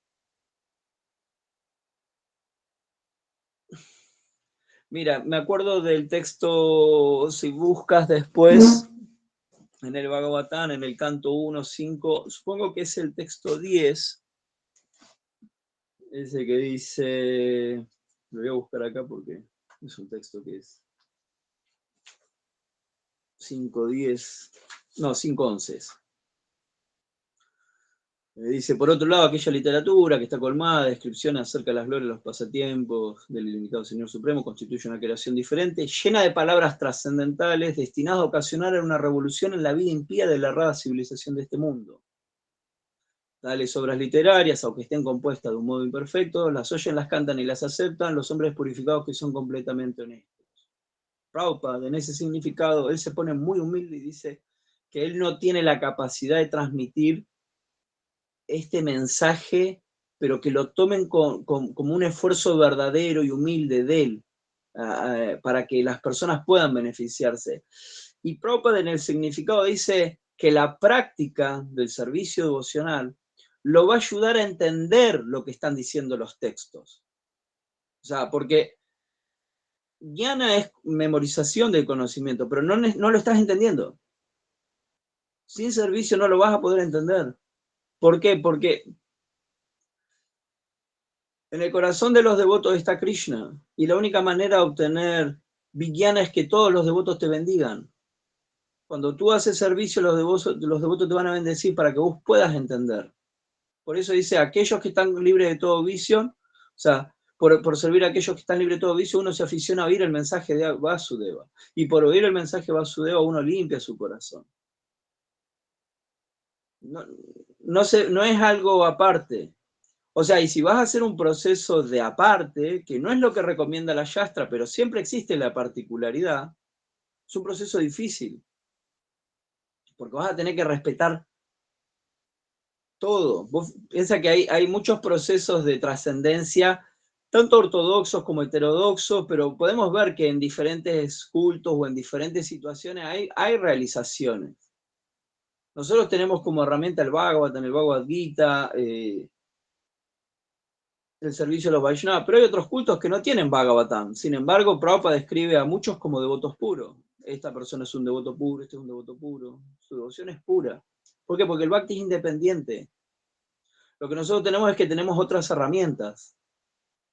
Mira, me acuerdo del texto, si buscas después, en el Bhagavatam, en el canto 1.5, supongo que es el texto 10, ese que dice, lo voy a buscar acá porque es un texto que es 5.10, no, 5.11. Dice, por otro lado, aquella literatura que está colmada de descripciones acerca de las glorias y los pasatiempos del ilimitado Señor Supremo constituye una creación diferente, llena de palabras trascendentales, destinadas a ocasionar una revolución en la vida impía de la errada civilización de este mundo. Tales obras literarias, aunque estén compuestas de un modo imperfecto, las oyen, las cantan y las aceptan los hombres purificados que son completamente honestos. Prabhupada, en ese significado, él se pone muy humilde y dice que él no tiene la capacidad de transmitir este mensaje, pero que lo tomen como un esfuerzo verdadero y humilde de él, para que las personas puedan beneficiarse. Y Prabhupada en el significado dice que la práctica del servicio devocional lo va a ayudar a entender lo que están diciendo los textos. O sea, porque jnana es memorización del conocimiento, pero no lo estás entendiendo. Sin servicio no lo vas a poder entender. ¿Por qué? Porque en el corazón de los devotos está Krishna, y la única manera de obtener vijnana es que todos los devotos te bendigan. Cuando tú haces servicio, los devotos te van a bendecir para que vos puedas entender. Por eso dice, aquellos que están libres de todo vicio, o sea, por servir a aquellos que están libres de todo vicio, uno se aficiona a oír el mensaje de Vasudeva. Y por oír el mensaje de Vasudeva, uno limpia su corazón. No es algo aparte. O sea, y si vas a hacer un proceso de aparte, que no es lo que recomienda la Yastra, pero siempre existe la particularidad, es un proceso difícil, porque vas a tener que respetar todo. Vos piensa que hay muchos procesos de trascendencia, tanto ortodoxos como heterodoxos, pero podemos ver que en diferentes cultos o en diferentes situaciones hay realizaciones. Nosotros tenemos como herramienta el Bhagavatam, el Bhagavad Gita, el servicio de los Vaishnavas, pero hay otros cultos que no tienen Bhagavatam. Sin embargo, Prabhupada describe a muchos como devotos puros. Esta persona es un devoto puro, este es un devoto puro. Su devoción es pura. ¿Por qué? Porque el Bhakti es independiente. Lo que nosotros tenemos es que tenemos otras herramientas.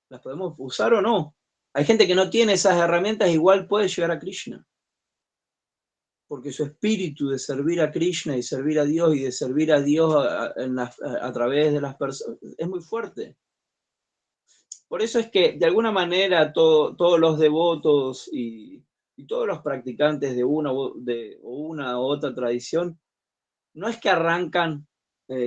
¿Las podemos usar o no? Hay gente que no tiene esas herramientas, igual puede llegar a Krishna. Porque su espíritu de servir a Krishna y servir a Dios y de servir a Dios a través de las personas es muy fuerte. Por eso es que, de alguna manera, todos los devotos y todos los practicantes de una u otra tradición, no es que arrancan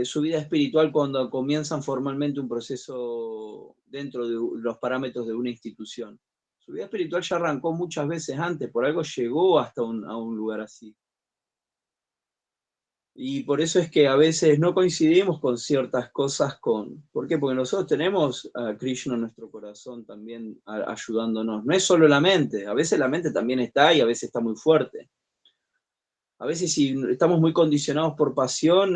su vida espiritual cuando comienzan formalmente un proceso dentro de los parámetros de una institución. Su vida espiritual ya arrancó muchas veces antes, por algo llegó hasta a un lugar así. Y por eso es que a veces no coincidimos con ciertas cosas. ¿Por qué? Porque nosotros tenemos a Krishna en nuestro corazón también ayudándonos. No es solo la mente, a veces la mente también está y a veces está muy fuerte. A veces si estamos muy condicionados por pasión,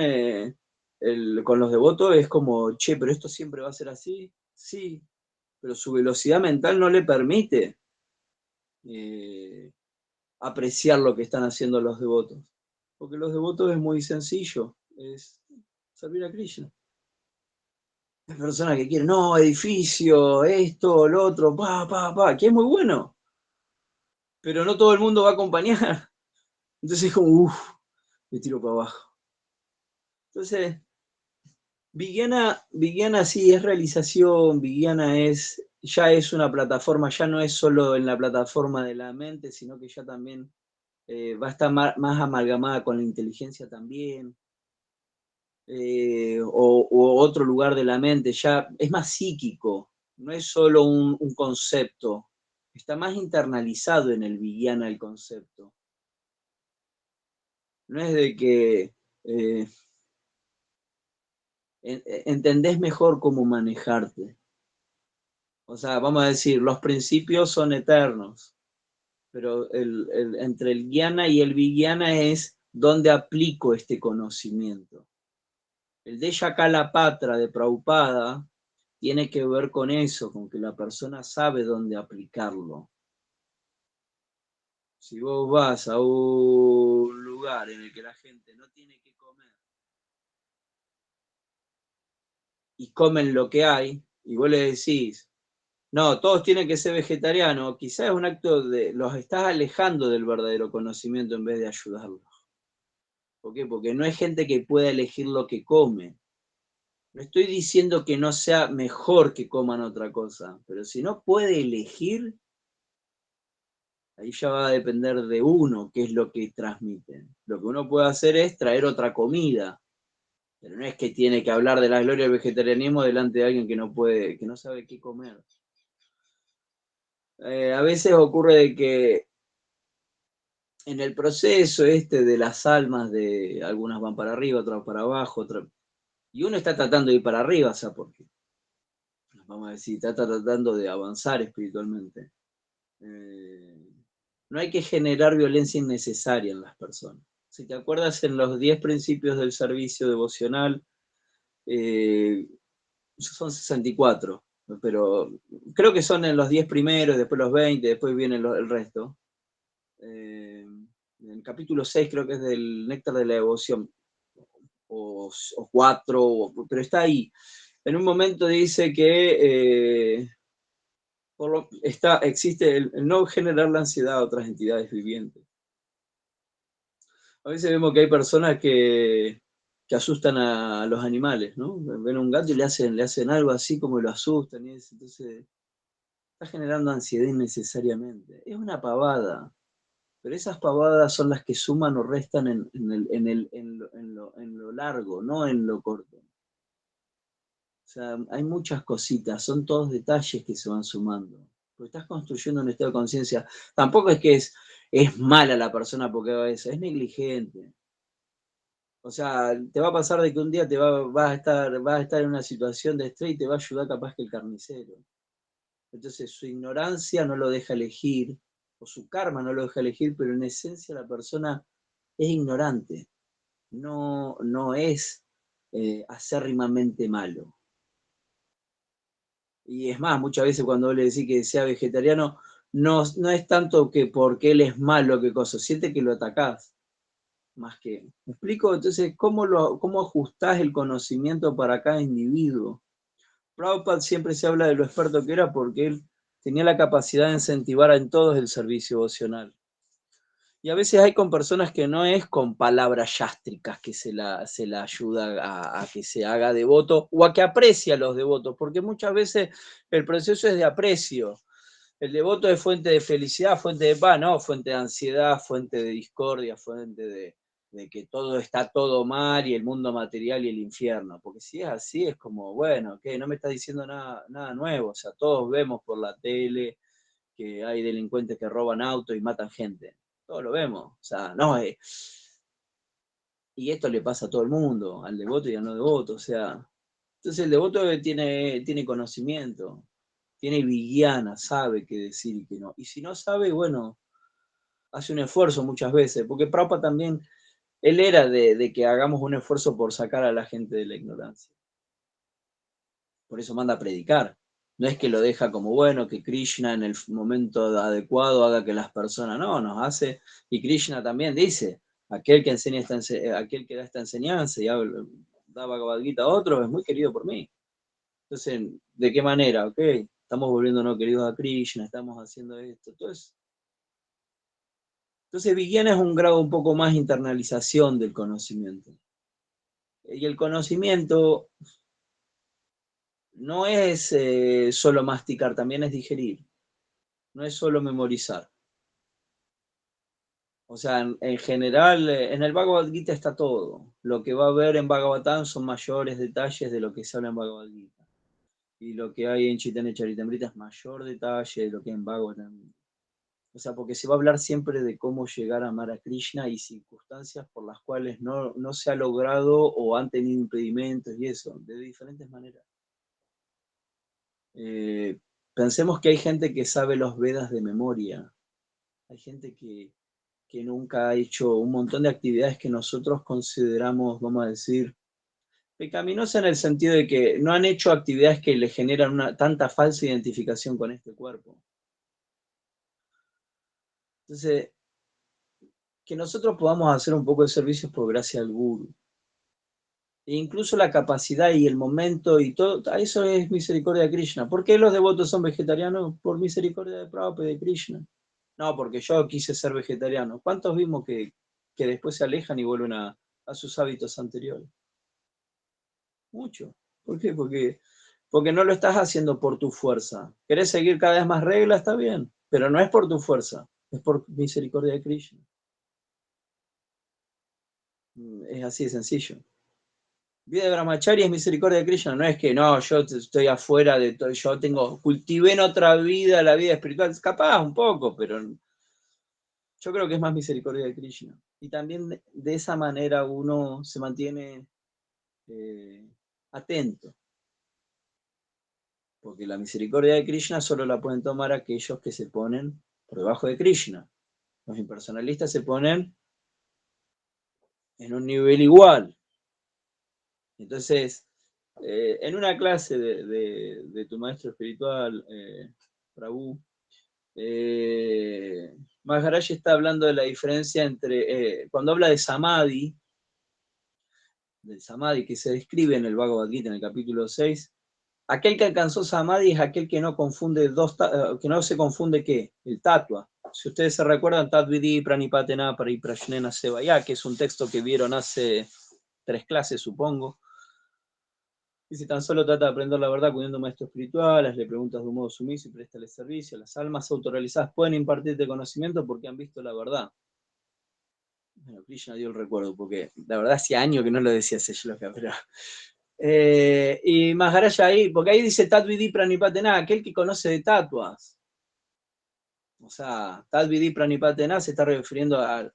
con los devotos es como, che, pero esto siempre va a ser así. Sí, pero su velocidad mental no le permite apreciar lo que están haciendo los devotos. Porque los devotos es muy sencillo, es servir a Krishna. Hay personas que quieren, no, edificio, esto, lo otro, que es muy bueno, pero no todo el mundo va a acompañar. Entonces es como, me tiro para abajo. Entonces, Vijnana sí es realización, Vijnana ya es una plataforma, ya no es solo en la plataforma de la mente, sino que ya también va a estar más amalgamada con la inteligencia también. O otro lugar de la mente, ya es más psíquico, no es solo un concepto, está más internalizado en el vijnana el concepto. No es de que entendés mejor cómo manejarte. O sea, vamos a decir, los principios son eternos, pero entre el jnana y el vijnana es dónde aplico este conocimiento. El Deyakalapatra de Prabhupada tiene que ver con eso, con que la persona sabe dónde aplicarlo. Si vos vas a un lugar en el que la gente no tiene que comer y comen lo que hay, y vos le decís, no, todos tienen que ser vegetarianos, quizás es un acto de, los estás alejando del verdadero conocimiento en vez de ayudarlos. ¿Por qué? Porque no hay gente que pueda elegir lo que come. No estoy diciendo que no sea mejor que coman otra cosa, pero si no puede elegir, ahí ya va a depender de uno qué es lo que transmiten. Lo que uno puede hacer es traer otra comida, pero no es que tiene que hablar de la gloria del vegetarianismo delante de alguien que no puede, que no sabe qué comer. A veces ocurre de que en el proceso este de las almas, de algunas van para arriba, otras para abajo, y uno está tratando de ir para arriba, ¿sabes por qué? Vamos a decir, está tratando de avanzar espiritualmente. No hay que generar violencia innecesaria en las personas. Si te acuerdas, en los 10 principios del servicio devocional, son 64, pero creo que son en los 10 primeros, después los 20, después viene el resto. En el capítulo 6 creo que es del Néctar de la Devoción, o 4, pero está ahí. En un momento dice que existe el no generar la ansiedad a otras entidades vivientes. A veces vemos que hay personas que asustan a los animales, ¿no? Ven a un gato y le hacen algo así como lo asustan, y entonces está generando ansiedad innecesariamente. Es una pavada, pero esas pavadas son las que suman o restan en lo largo, no en lo corto. O sea, hay muchas cositas, son todos detalles que se van sumando. Porque estás construyendo un estado de conciencia. Tampoco es que es mala la persona porque haga eso, es negligente. O sea, te va a pasar de que un día vas a estar en una situación de estrés y te va a ayudar capaz que el carnicero. Entonces su ignorancia no lo deja elegir, o su karma no lo deja elegir, pero en esencia la persona es ignorante, no es acérrimamente malo. Y es más, muchas veces cuando vos le decís que sea vegetariano, no es tanto que porque él es malo que cosa, siente que lo atacás. Más que, ¿me explico? Entonces, ¿cómo ajustás el conocimiento para cada individuo? Prabhupada siempre se habla de lo experto que era porque él tenía la capacidad de incentivar en todos el servicio devocional. Y a veces hay con personas que no es con palabras yástricas que se la ayuda a que se haga devoto o a que aprecie a los devotos, porque muchas veces el proceso es de aprecio. El devoto es fuente de felicidad, fuente de paz, no, fuente de ansiedad, fuente de discordia, fuente de que todo está todo mal y el mundo material y el infierno. Porque si es así, es como, bueno, ¿qué? No me estás diciendo nada nuevo. O sea, todos vemos por la tele que hay delincuentes que roban autos y matan gente. Todos lo vemos. O sea, no, y esto le pasa a todo el mundo, al devoto y al no devoto. O sea, entonces el devoto tiene conocimiento, tiene vigiana, sabe qué decir y qué no. Y si no sabe, bueno, hace un esfuerzo muchas veces, porque Prabhupada también, él era de que hagamos un esfuerzo por sacar a la gente de la ignorancia. Por eso manda a predicar. No es que lo deja como bueno, que Krishna en el momento adecuado haga que las personas, no, nos hace, y Krishna también dice, aquel que aquel que da esta enseñanza y da Bhagavad Gita a otros es muy querido por mí. Entonces, ¿de qué manera? Ok, estamos volviéndonos queridos a Krishna, estamos haciendo esto. Entonces Vijnana es un grado un poco más internalización del conocimiento. Y el conocimiento no es solo masticar, también es digerir. No es solo memorizar. O sea, en general, en el Bhagavad Gita está todo. Lo que va a haber en Bhagavatam son mayores detalles de lo que se habla en Bhagavad Gita. Y lo que hay en Chaitanya Charitamrita es mayor detalle de lo que hay en Bhagavatam. O sea, porque se va a hablar siempre de cómo llegar a amar a Krishna y circunstancias por las cuales no se ha logrado o han tenido impedimentos y eso, de diferentes maneras. Pensemos que hay gente que sabe los Vedas de memoria, hay gente que nunca ha hecho un montón de actividades que nosotros consideramos, vamos a decir, pecaminosas en el sentido de que no han hecho actividades que le generan tanta falsa identificación con este cuerpo. Entonces, que nosotros podamos hacer un poco de servicios por gracia al Guru. E incluso la capacidad y el momento y todo, eso es misericordia de Krishna. ¿Por qué los devotos son vegetarianos? Por misericordia de Prabhupada y de Krishna. No, porque yo quise ser vegetariano. ¿Cuántos vimos que después se alejan y vuelven a sus hábitos anteriores? Mucho. ¿Por qué? Porque no lo estás haciendo por tu fuerza. ¿Querés seguir cada vez más reglas? Está bien, pero no es por tu fuerza, es por misericordia de Krishna. Es así de sencillo. Vida de Brahmacharya es misericordia de Krishna, no es que no, yo estoy afuera de todo, cultivé en otra vida la vida espiritual, capaz un poco, pero yo creo que es más misericordia de Krishna. Y también de esa manera uno se mantiene atento, porque la misericordia de Krishna solo la pueden tomar aquellos que se ponen por debajo de Krishna. Los impersonalistas se ponen en un nivel igual. Entonces, en una clase de tu maestro espiritual, Prabhu, Maharaj está hablando de la diferencia entre, cuando habla de Samadhi, del Samadhi que se describe en el Bhagavad Gita en el capítulo 6, aquel que alcanzó Samadhi es aquel que no confunde que no se confunde ¿qué? El tatua. Si ustedes se recuerdan, Tadvidi Pranipatena Pariprashnena Sevaya, que es un texto que vieron hace 3 clases, supongo. Y si tan solo trata de aprender la verdad acudiendo a un maestro espiritual, le preguntas de un modo sumiso y préstale servicio. Las almas autorrealizadas pueden impartirte conocimiento porque han visto la verdad. Bueno, Krishna dio el recuerdo, porque la verdad hacía años que no lo decía ese shloka, pero... y Maharaj ahí, porque ahí dice Tadvidi Pranipatena, aquel que conoce de tatuas. O sea, Tadvidi Pranipatena se está refiriendo a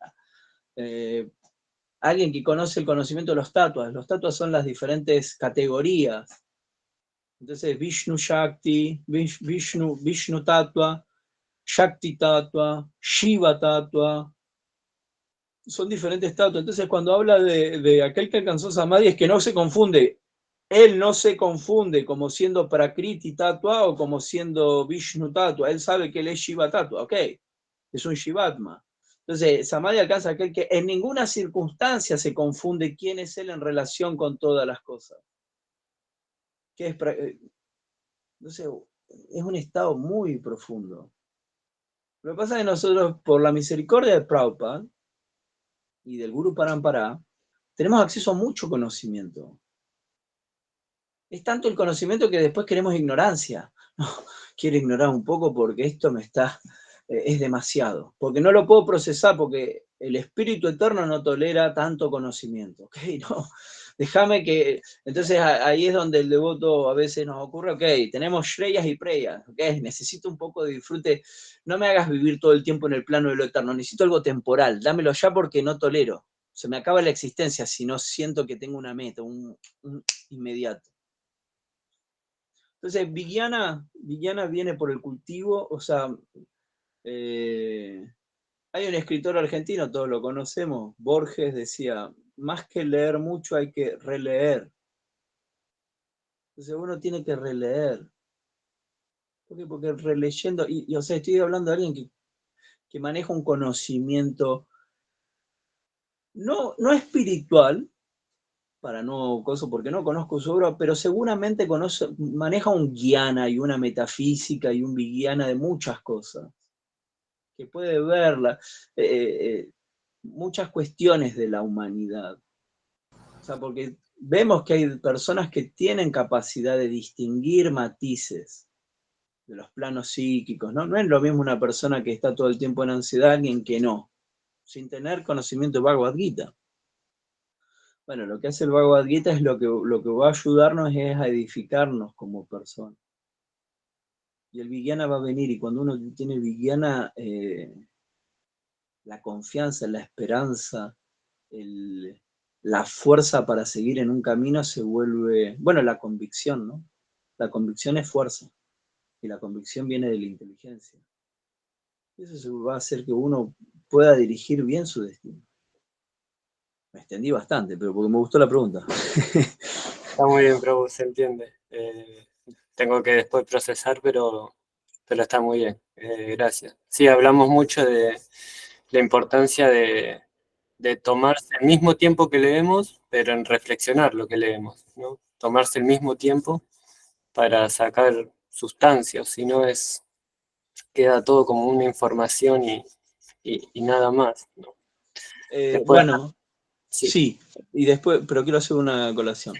alguien que conoce el conocimiento de los tatuas. Los tatuas son las diferentes categorías. Entonces, Vishnu Shakti, Vishnu Tatua, Shakti Tatua, Shiva Tatua, son diferentes tatuas. Entonces, cuando habla de aquel que alcanzó Samadhi, es que no se confunde. Él no se confunde como siendo Prakriti Tatua o como siendo Vishnu Tatua. Él sabe que él es Shiva Tatua, ok. Es un Shivatma. Entonces, Samadhi alcanza aquel que en ninguna circunstancia se confunde quién es él en relación con todas las cosas. ¿Qué es? Entonces, es un estado muy profundo. Lo que pasa es que nosotros, por la misericordia de Prabhupada y del Guru Parampara, tenemos acceso a mucho conocimiento. Es tanto el conocimiento que después queremos ignorancia. No, quiero ignorar un poco porque esto es demasiado. Porque no lo puedo procesar, porque el espíritu eterno no tolera tanto conocimiento. ¿Ok? No, déjame que... Entonces ahí es donde el devoto a veces nos ocurre, ok, tenemos shreyas y preyas, ok, necesito un poco de disfrute. No me hagas vivir todo el tiempo en el plano de lo eterno, necesito algo temporal, dámelo ya porque no tolero. Se me acaba la existencia si no siento que tengo una meta, un inmediato. Entonces, Villana viene por el cultivo, o sea, hay un escritor argentino, todos lo conocemos, Borges decía, más que leer mucho hay que releer. Entonces uno tiene que releer. ¿Por qué? Porque releyendo, o sea, estoy hablando de alguien que maneja un conocimiento no espiritual, para no coso, porque no conozco su obra, pero seguramente maneja un guiana y una metafísica y un vigiana de muchas cosas, que puede verla, muchas cuestiones de la humanidad. O sea, porque vemos que hay personas que tienen capacidad de distinguir matices de los planos psíquicos, ¿no? No es lo mismo una persona que está todo el tiempo en ansiedad, alguien que no, sin tener conocimiento de Bhagavad Gita. Bueno, lo que hace el Bhagavad Gita es lo que va a ayudarnos es a edificarnos como personas. Y el Vijnana va a venir, y cuando uno tiene Vijnana, la confianza, la esperanza, la fuerza para seguir en un camino se vuelve, bueno, la convicción, ¿no? La convicción es fuerza, y la convicción viene de la inteligencia. Eso va a hacer que uno pueda dirigir bien su destino. Me extendí bastante, pero porque me gustó la pregunta. Está muy bien, pero se entiende. Tengo que después procesar, pero está muy bien. Gracias. Sí, hablamos mucho de la importancia de tomarse el mismo tiempo que leemos, pero en reflexionar lo que leemos, ¿no? Tomarse el mismo tiempo para sacar sustancia, o si no queda todo como una información y nada más, ¿no? Después, Bueno, sí, sí, y después, pero quiero hacer una colación.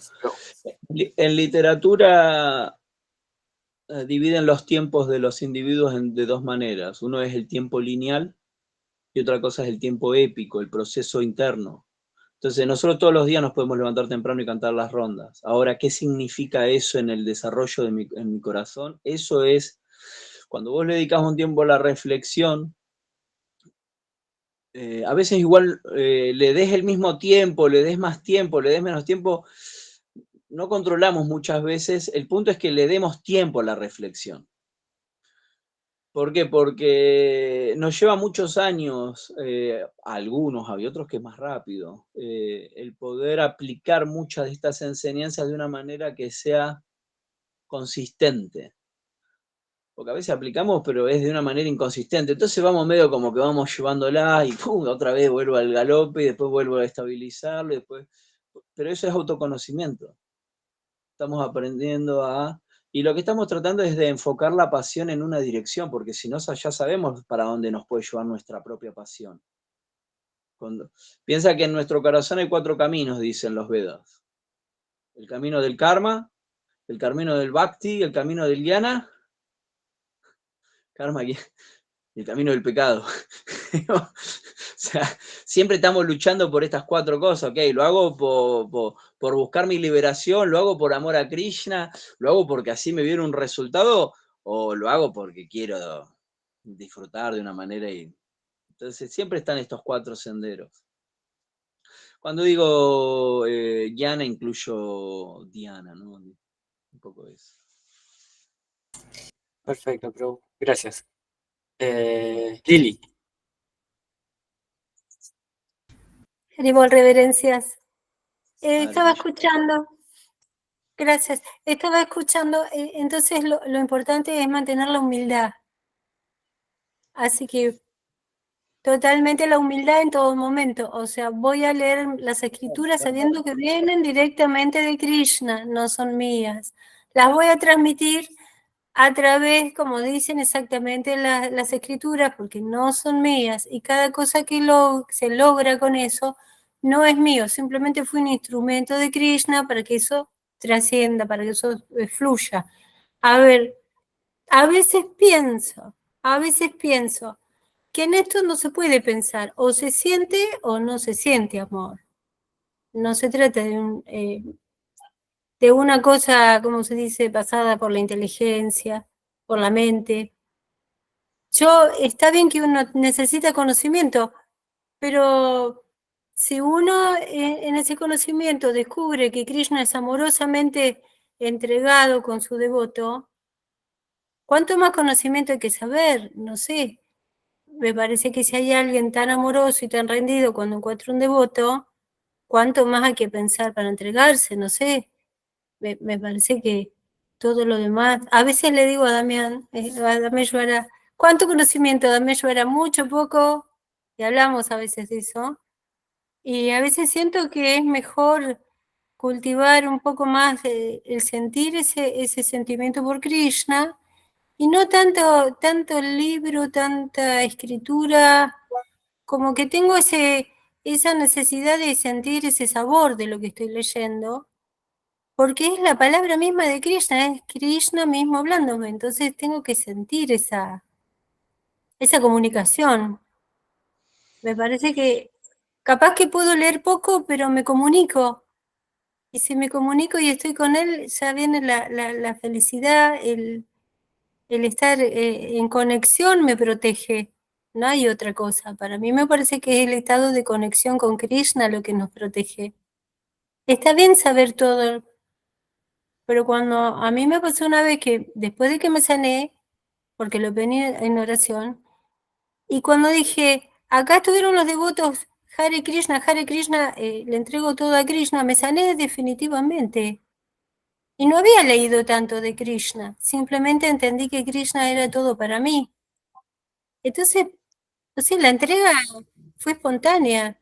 En literatura dividen los tiempos de los individuos de dos maneras. Uno es el tiempo lineal y otra cosa es el tiempo épico, el proceso interno. Entonces, nosotros todos los días nos podemos levantar temprano y cantar las rondas. Ahora, ¿qué significa eso en el desarrollo en mi corazón? Eso es, cuando vos le dedicas un tiempo a la reflexión, a veces igual le des el mismo tiempo, le des más tiempo, le des menos tiempo, no controlamos muchas veces. El punto es que le demos tiempo a la reflexión. ¿Por qué? Porque nos lleva muchos años, algunos, hay otros que es más rápido, el poder aplicar muchas de estas enseñanzas de una manera que sea consistente. Porque a veces aplicamos, pero es de una manera inconsistente. Entonces vamos medio como que vamos llevándola y ¡pum! Otra vez vuelvo al galope y después vuelvo a estabilizarlo. Después... Pero eso es autoconocimiento. Estamos aprendiendo a... Y lo que estamos tratando es de enfocar la pasión en una dirección, porque si no, ya sabemos para dónde nos puede llevar nuestra propia pasión. Piensa que en nuestro corazón hay 4 caminos, dicen los Vedas. El camino del karma, el camino del bhakti, el camino del jnana, karma y el camino del pecado. O sea, siempre estamos luchando por estas 4 cosas, ¿ok? Lo hago por buscar mi liberación, lo hago por amor a Krishna, lo hago porque así me viene un resultado, o lo hago porque quiero disfrutar de una manera. Entonces, siempre están estos 4 senderos. Cuando digo Jnana, incluyo Diana, ¿no? Un poco eso. perfecto, pero gracias. Lili, Haribol, reverencias. Estaba Arish. escuchando, gracias, estaba escuchando, entonces lo importante es mantener la humildad. Así que totalmente la humildad en todo momento. O sea, voy a leer las escrituras sabiendo que vienen directamente de Krishna, no son mías. Las voy a transmitir a través, como dicen exactamente las escrituras, porque no son mías. Y cada cosa que se logra con eso no es mío, simplemente fue un instrumento de Krishna para que eso trascienda, para que eso fluya. A ver, a veces pienso que en esto no se puede pensar, o se siente o no se siente amor. No se trata de una cosa, como se dice, pasada por la inteligencia, por la mente. Está bien que uno necesita conocimiento, pero si uno en ese conocimiento descubre que Krishna es amorosamente entregado con su devoto, ¿cuánto más conocimiento hay que saber? No sé. Me parece que si hay alguien tan amoroso y tan rendido cuando encuentra un devoto, ¿cuánto más hay que pensar para entregarse? No sé. Me parece que todo lo demás. A veces le digo a Damián Yuara, ¿cuánto conocimiento, Damián Yuara? Mucho, poco. Y hablamos a veces de eso. Y a veces siento que es mejor cultivar un poco más el sentir ese sentimiento por Krishna y no tanto el libro, tanta escritura, como que tengo esa necesidad de sentir ese sabor de lo que estoy leyendo, porque es la palabra misma de Krishna, es Krishna mismo hablándome, entonces tengo que sentir esa comunicación. Me parece que capaz que puedo leer poco, pero me comunico. Y si me comunico y estoy con él, ya viene la felicidad, el estar en conexión me protege. No hay otra cosa. Para mí me parece que es el estado de conexión con Krishna lo que nos protege. Está bien saber todo, pero cuando a mí me pasó una vez que después de que me sané, porque lo venía en oración, y cuando dije, acá estuvieron los devotos, Hare Krishna, le entrego todo a Krishna, me sané definitivamente. Y no había leído tanto de Krishna, simplemente entendí que Krishna era todo para mí. Entonces, la entrega fue espontánea.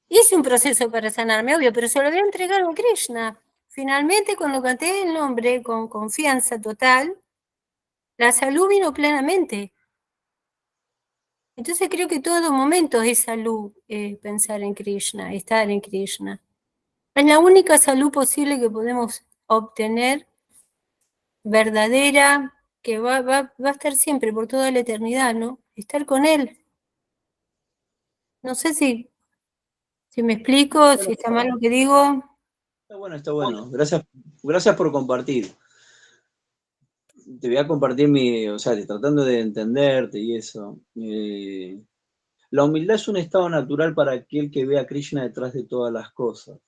Hice un proceso para sanarme, obvio, pero se lo había entregado a Krishna. Finalmente, cuando canté el nombre con confianza total, la salud vino plenamente. Entonces creo que todo momento es salud, pensar en Krishna, estar en Krishna. Es la única salud posible que podemos obtener, verdadera, que va a estar siempre, por toda la eternidad, ¿no? Estar con Él. No sé si me explico, si está mal lo que digo. Está bueno, está bueno. Gracias por compartir. Te voy a compartir o sea, tratando de entenderte y eso. La humildad es un estado natural para aquel que ve a Krishna detrás de todas las cosas.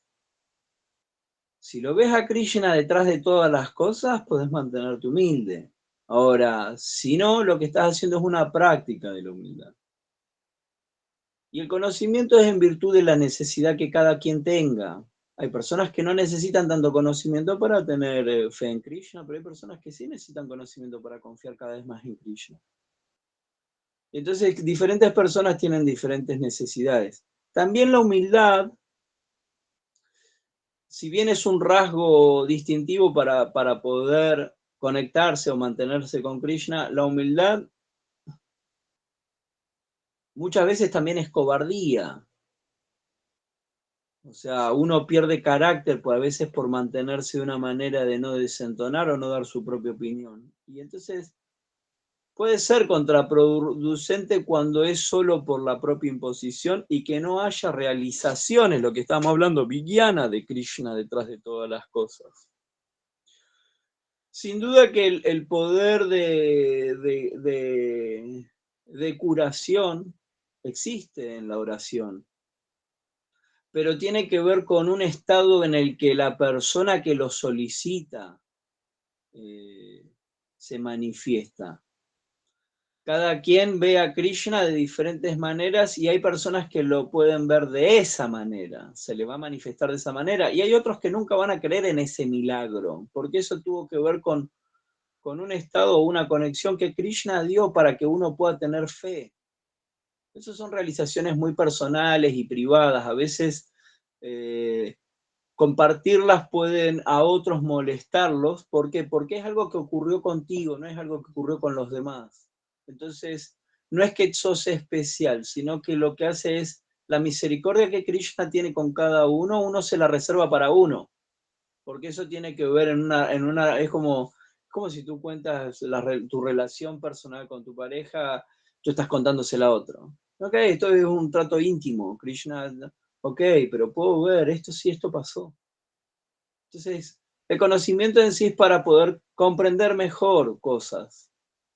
Si lo ves a Krishna detrás de todas las cosas, podés mantenerte humilde. Ahora, si no, lo que estás haciendo es una práctica de la humildad. Y el conocimiento es en virtud de la necesidad que cada quien tenga. Hay personas que no necesitan tanto conocimiento para tener fe en Krishna, pero hay personas que sí necesitan conocimiento para confiar cada vez más en Krishna. Entonces, diferentes personas tienen diferentes necesidades. También la humildad, si bien es un rasgo distintivo para poder conectarse o mantenerse con Krishna, la humildad muchas veces también es cobardía. O sea, uno pierde carácter a veces por mantenerse de una manera de no desentonar o no dar su propia opinión. Y entonces puede ser contraproducente cuando es solo por la propia imposición y que no haya realizaciones, lo que estamos hablando, vijnana de Krishna detrás de todas las cosas. Sin duda que el poder de curación existe en la oración, pero tiene que ver con un estado en el que la persona que lo solicita se manifiesta. Cada quien ve a Krishna de diferentes maneras y hay personas que lo pueden ver de esa manera, se le va a manifestar de esa manera, y hay otros que nunca van a creer en ese milagro, porque eso tuvo que ver con un estado o una conexión que Krishna dio para que uno pueda tener fe. Esas son realizaciones muy personales y privadas. A veces compartirlas pueden a otros molestarlos. ¿Por qué? Porque es algo que ocurrió contigo, no es algo que ocurrió con los demás. Entonces, no es que sos especial, sino que lo que hace es la misericordia que Krishna tiene con cada uno, uno se la reserva para uno. Porque eso tiene que ver es como si tú cuentas tu relación personal con tu pareja, tú estás contándosela a otro. Ok, esto es un trato íntimo, Krishna, ok, pero puedo ver, esto pasó. Entonces, el conocimiento en sí es para poder comprender mejor cosas,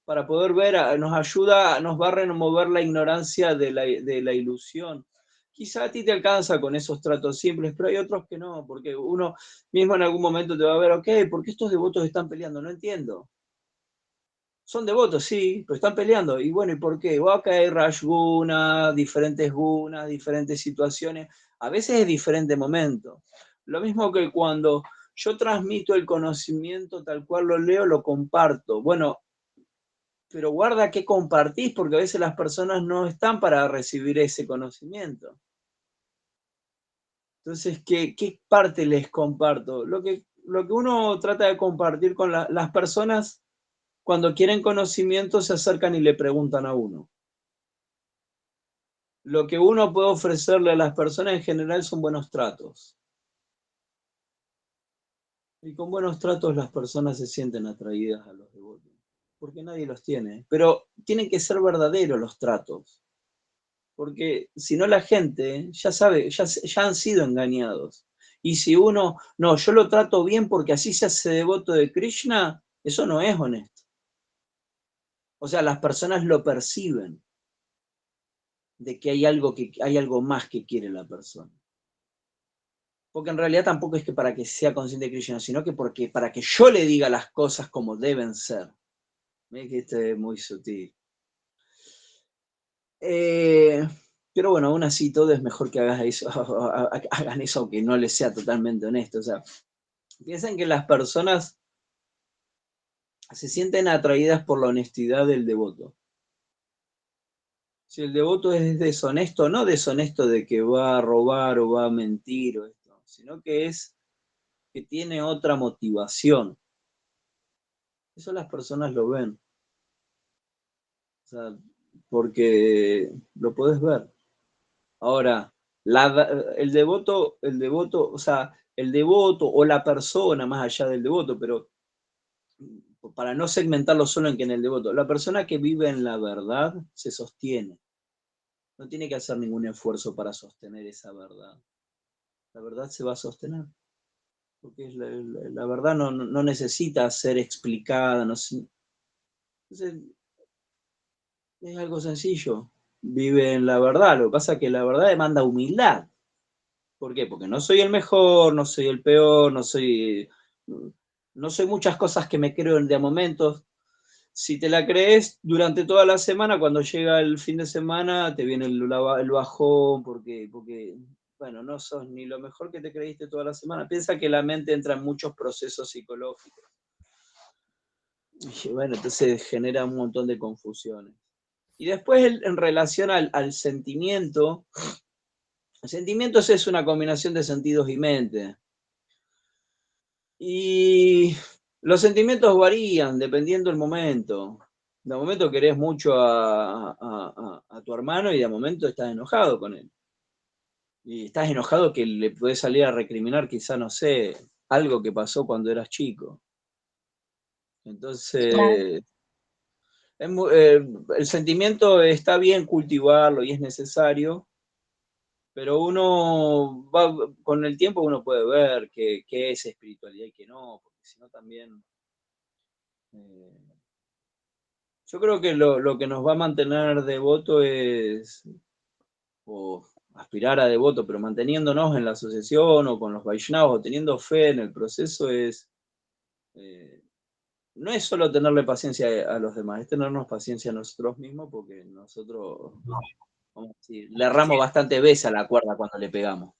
para poder ver, nos va a remover la ignorancia de la ilusión. Quizá a ti te alcanza con esos tratos simples, pero hay otros que no, porque uno mismo en algún momento te va a ver, ok, ¿por qué estos devotos están peleando? No entiendo. Son devotos, sí, pero están peleando. Y bueno, ¿y por qué? Acá hay Rashguna, diferentes gunas, diferentes situaciones. A veces es diferente momento. Lo mismo que cuando yo transmito el conocimiento tal cual lo leo, lo comparto. Bueno, pero guarda qué compartís, porque a veces las personas no están para recibir ese conocimiento. Entonces, ¿qué parte les comparto? Lo que uno trata de compartir con las personas, cuando quieren conocimiento, se acercan y le preguntan a uno. Lo que uno puede ofrecerle a las personas en general son buenos tratos. Y con buenos tratos las personas se sienten atraídas a los devotos, porque nadie los tiene. Pero tienen que ser verdaderos los tratos, porque si no la gente ya sabe, ya han sido engañados. Y si uno, no, yo lo trato bien porque así se hace devoto de Krishna, eso no es honesto. O sea, las personas lo perciben, de que hay algo más que quiere la persona. Porque en realidad tampoco es que para que sea consciente de Krishna, sino que para que yo le diga las cosas como deben ser. Mira que este es muy sutil. Pero bueno, aún así todo es mejor que hagan eso aunque no les sea totalmente honesto. O sea, piensen que las personas se sienten atraídas por la honestidad del devoto. Si el devoto es deshonesto, no deshonesto de que va a robar o va a mentir, sino que tiene otra motivación. Eso las personas lo ven. O sea, porque lo podés ver. Ahora, el devoto, o sea, el devoto o la persona, más allá del devoto, pero para no segmentarlo solo en el devoto, la persona que vive en la verdad se sostiene. No tiene que hacer ningún esfuerzo para sostener esa verdad. La verdad se va a sostener. Porque la verdad no necesita ser explicada. Entonces, es algo sencillo. Vive en la verdad. Lo que pasa es que la verdad demanda humildad. ¿Por qué? Porque no soy el mejor, no soy el peor, no soy muchas cosas que me creo de momentos. Si te la crees durante toda la semana, cuando llega el fin de semana, te viene el bajón, porque, bueno, no sos ni lo mejor que te creíste toda la semana. Piensa que la mente entra en muchos procesos psicológicos. Y bueno, entonces genera un montón de confusiones. Y después, en relación al sentimiento, sentimientos es una combinación de sentidos y mente. Y los sentimientos varían dependiendo del momento. De momento querés mucho a tu hermano y de momento estás enojado con él. Y estás enojado que le podés salir a recriminar quizá, no sé, algo que pasó cuando eras chico. Entonces, el sentimiento está bien cultivarlo y es necesario, pero uno va, con el tiempo uno puede ver qué es espiritualidad y qué no, porque si no también... yo creo que lo que nos va a mantener devoto es, o aspirar a devoto, pero manteniéndonos en la asociación o con los Vaishnavas o teniendo fe en el proceso no es solo tenerle paciencia a los demás, es tenernos paciencia a nosotros mismos porque nosotros, vamos a decir, le erramos bastante veces a la cuerda cuando le pegamos.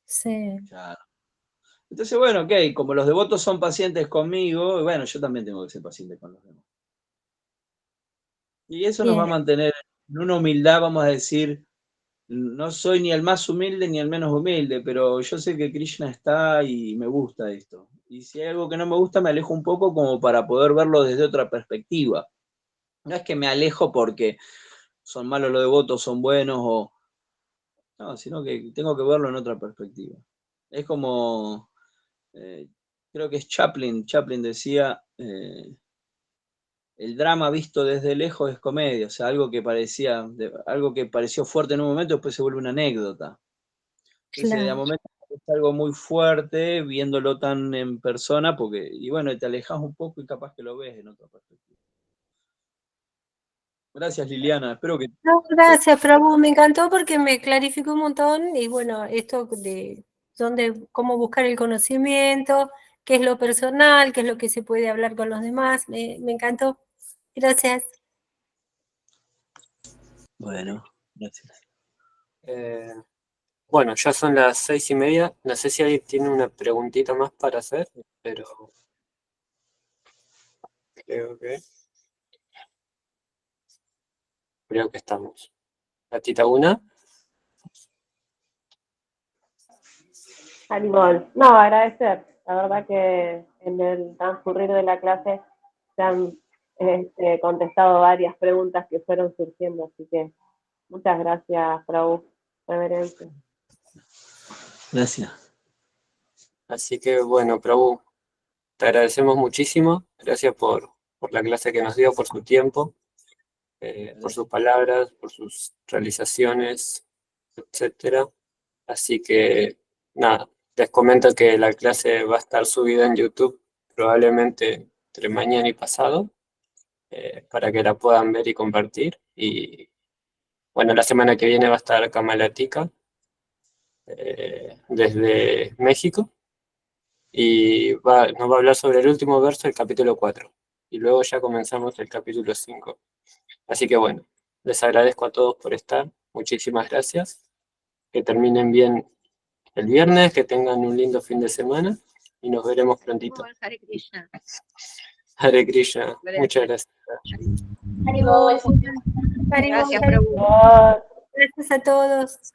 Sí. Claro. Entonces, bueno, ok, como los devotos son pacientes conmigo, bueno, yo también tengo que ser paciente con los demás. Y eso nos va a Bien. mantener en una humildad, vamos a decir, no soy ni el más humilde ni el menos humilde, pero yo sé que Krishna está y me gusta esto. Y si hay algo que no me gusta, me alejo un poco como para poder verlo desde otra perspectiva. No es que me alejo porque son malos los devotos, son buenos, no, sino que tengo que verlo en otra perspectiva. Es como, creo que es Chaplin decía, el drama visto desde lejos es comedia, o sea, algo que pareció fuerte en un momento, después se vuelve una anécdota. Entonces, de Claro. momento es algo muy fuerte viéndolo tan en persona, y bueno, te alejas un poco y capaz que lo ves en otra perspectiva. Gracias, Liliana. Espero que... No, gracias, Prabhu, me encantó porque me clarificó un montón y bueno, esto de cómo buscar el conocimiento, qué es lo personal, qué es lo que se puede hablar con los demás, me encantó. Gracias. Bueno, gracias. Bueno, ya son las 6:30. No sé si alguien tiene una preguntita más para hacer, pero creo que estamos. ¿Gatita una? Haribol. No, agradecer. La verdad que en el transcurrir de la clase se han contestado varias preguntas que fueron surgiendo, así que muchas gracias, Prabhu. Reverencia. Gracias. Así que bueno, Prabhu, te agradecemos muchísimo. Gracias por la clase que nos dio, por su tiempo, por sus palabras, por sus realizaciones, etcétera. Así que nada, les comento que la clase va a estar subida en YouTube probablemente entre mañana y pasado. para que la puedan ver y compartir. Y bueno, la semana que viene va a estar Kamalatika desde México y nos va a hablar sobre el último verso del capítulo 4 y luego ya comenzamos el capítulo 5. Así que bueno, les agradezco a todos por estar, muchísimas gracias, que terminen bien el viernes, que tengan un lindo fin de semana y nos veremos prontito. Hare Krishna. Hare Krishna, muchas gracias. Haribol. Gracias, Prabhu. Dios. Gracias a todos.